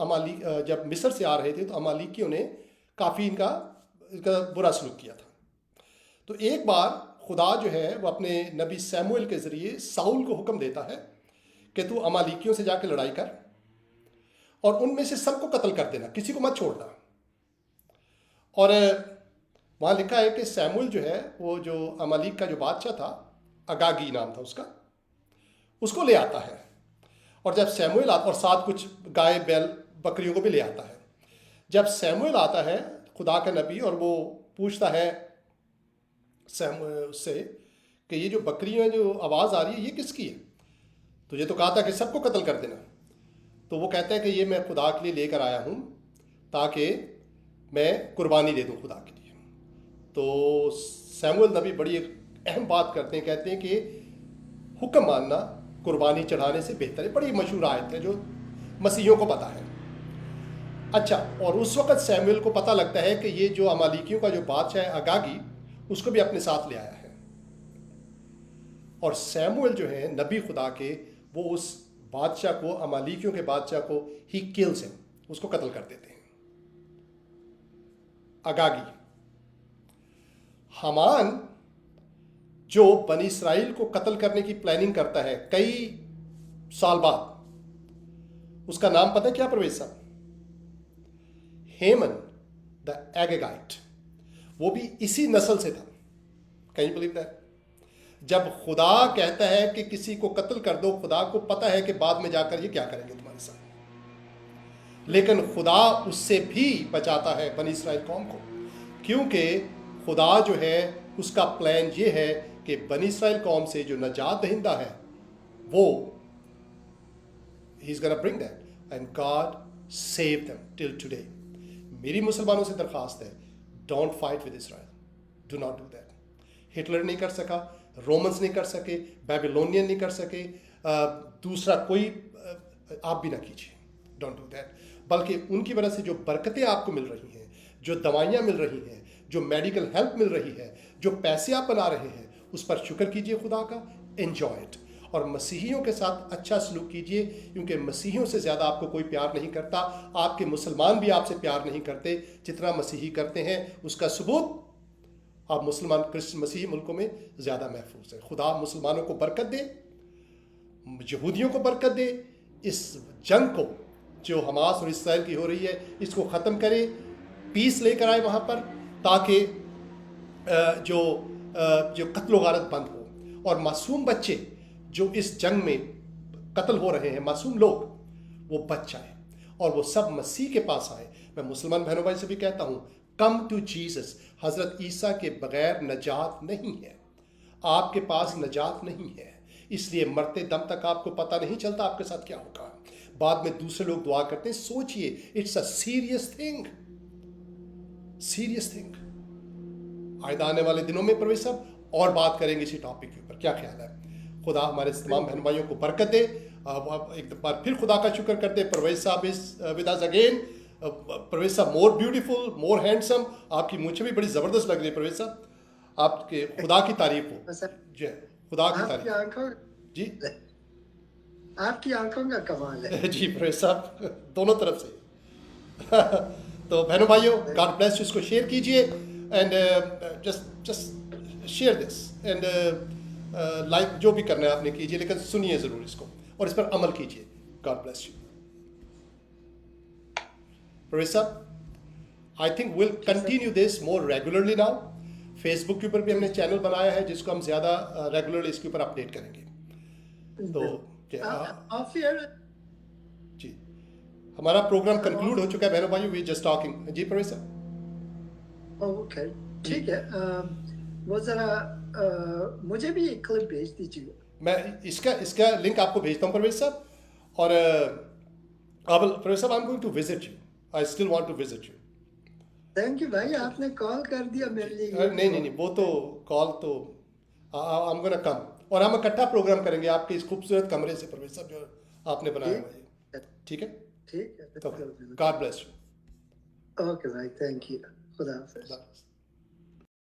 जब मिस्र से आ रहे थे तो अमालीकियों ने काफ़ी इनका बुरा सलूक किया था। तो एक बार खुदा जो है वो अपने नबी सैमुएल के ज़रिए साउल को हुक्म देता है कि तू अमालीकियों से जाकर लड़ाई कर और उनमें से सबको कत्ल कर देना, किसी को मत छोड़ना। और वहाँ लिखा है कि सैमुएल जो है वो जो अमालीक का जो बादशाह था, अगागी नाम था उसका, उसको ले आता है। और जब सैमुएल आता, और साथ कुछ गाय बैल बकरियों को भी ले आता है। जब सैमुएल आता है खुदा का नबी, और वो पूछता है सैमुएल से कि ये जो बकरियाँ जो आवाज़ आ रही है ये किसकी है? तुझे तो कहा था कि सबको कत्ल कर देना। तो वो कहता है कि ये मैं खुदा के लिए लेकर आया हूँ ताकि मैं कुर्बानी दे दूँ खुदा के लिए। तो सैमुएल नबी बड़ी एक अहम बात करते हैं, कहते हैं कि हुक्म मानना कुर्बानी चढ़ाने से बेहतर है। बड़ी मशहूर आयत है जो मसीहियों को पता है। अच्छा, और उस वक़्त सैमुएल को पता लगता है कि ये जो अमालीकियों का जो बादशाह है अगागी, उसको भी अपने साथ ले आया है। और सैमुएल जो है नबी खुदा के, वो उस बादशाह को, अमालीकियों के बादशाह को ही किल्स हिम, उसको कत्ल कर देते हैं। अगागी। हमान जो बनी इसराइल को कत्ल करने की प्लानिंग करता है कई साल बाद, उसका नाम पता है क्या प्रवेश साहब? हेमन द एगेगाइट। वो भी इसी नस्ल से था। Can you believe that? जब खुदा कहता है कि किसी को कत्ल कर दो, खुदा को पता है कि बाद में जाकर ये क्या करेंगे तुम्हारे साथ, लेकिन खुदा उससे भी बचाता है बनी इसराइल कौम को, क्योंकि खुदा जो है उसका प्लान ये है कि बनी इसराइल कौम से जो नजात दहिंदा है वो he is gonna bring that, and God save them till today. मेरी मुसलमानों से दरखास्त है, don't fight with Israel, do not do that. Hitler नहीं कर सका, रोमन्स नहीं कर सके, बेबीलोनियन नहीं कर सके, दूसरा कोई आप भी ना कीजिए, डोंट डू दैट। बल्कि उनकी वजह से जो बरकतें आपको मिल रही हैं, जो दवाइयाँ मिल रही हैं, जो मेडिकल हेल्प मिल रही है, जो पैसे आप बना रहे हैं, उस पर शुक्र कीजिए खुदा का, एन्जॉय इट। और मसीहियों के साथ अच्छा सलूक कीजिए, क्योंकि मसीहियों से ज़्यादा आपको कोई प्यार नहीं करता। आपके मुसलमान भी आपसे प्यार नहीं करते जितना मसीही करते हैं। उसका सबूत आप मुसलमान क्रिश्चियन मसीही मुल्कों में ज़्यादा महफूज है। खुदा मुसलमानों को बरकत दे, यहूदियों को बरकत दे। इस जंग को जो हमास और इसराइल की हो रही है, इसको ख़त्म करे, पीस लेकर आए वहाँ पर, ताकि जो कत्ल गारत बंद हो और मासूम बच्चे जो इस जंग में कत्ल हो रहे हैं, मासूम लोग, वो बच जाए और वो सब मसीह के पास आए। मैं मुसलमान बहनों भाई से भी कहता हूँ, कम टू जीसस। हज़रत ईसा के बगैर नजात नहीं है, आपके पास नजात नहीं है। इसलिए मरते दम तक आपको पता नहीं चलता आपके साथ क्या होगा। बाद में दूसरे लोग दुआ करते हैं, सोचिए, it's a serious thing, serious thing. आइंदा आने वाले दिनों में प्रवेश साहब और बात करेंगे इसी टॉपिक के ऊपर, क्या ख्याल है? खुदा हमारे तमाम बहन भाइयों को बरकत दे। एक बार फिर खुदा का शुक्र करते हैं, परवेज साहब is with us again. Parvez साहब मोर ब्यूटीफुल, मोर हैंडसम। आपकी मूंछें भी बड़ी ज़बरदस्त लग रही है परवेज साहब। आपके खुदा की तारीफ हो, जय खुदा की तारीफ जी। आपकी आंखों का कमाल है जी परवेज साहब, दोनों तरफ से। तो बहनों भाइयों, गॉड ब्लेस यू। इसको शेयर कीजिए and just share this and like जो भी करना है आपने कीजिए, लेकिन सुनिए ज़रूर इसको और इस पर अमल कीजिए। God bless you. प्रवेश साहब, I think will continue this more regularly now. Facebook के ऊपर भी हमने चैनल बनाया है जिसको हम ज़्यादा रेगुलरली इसके ऊपर अपडेट करेंगे। तो जी, हमारा प्रोग्राम कंक्लूड हो चुका है बहनों भाइयों, वी जस्ट टॉकिंग। जी प्रवेश साहब। ओके, ठीक है। वो जरा मुझे भी एक क्लिप भेज दीजिए। मैं इसका लिंक आपको भेजता हूँ प्रवेश साहब। और प्रवेश साहब, I am going to visit you, I still want to visit you. Thank you भाई, आपने कॉल कर दिया मेरे लिए। नहीं, वो तो कॉल तो आई एम गोना कम, और हम इकट्ठा प्रोग्राम करेंगे आपके इस खूबसूरत कमरे से प्रवेश साहब जो आपने बनाया हुआ है। ठीक है, ठीक है। तो गॉड ब्लेस यू। ओके भाई, थैंक यू। खुदा हाफिज।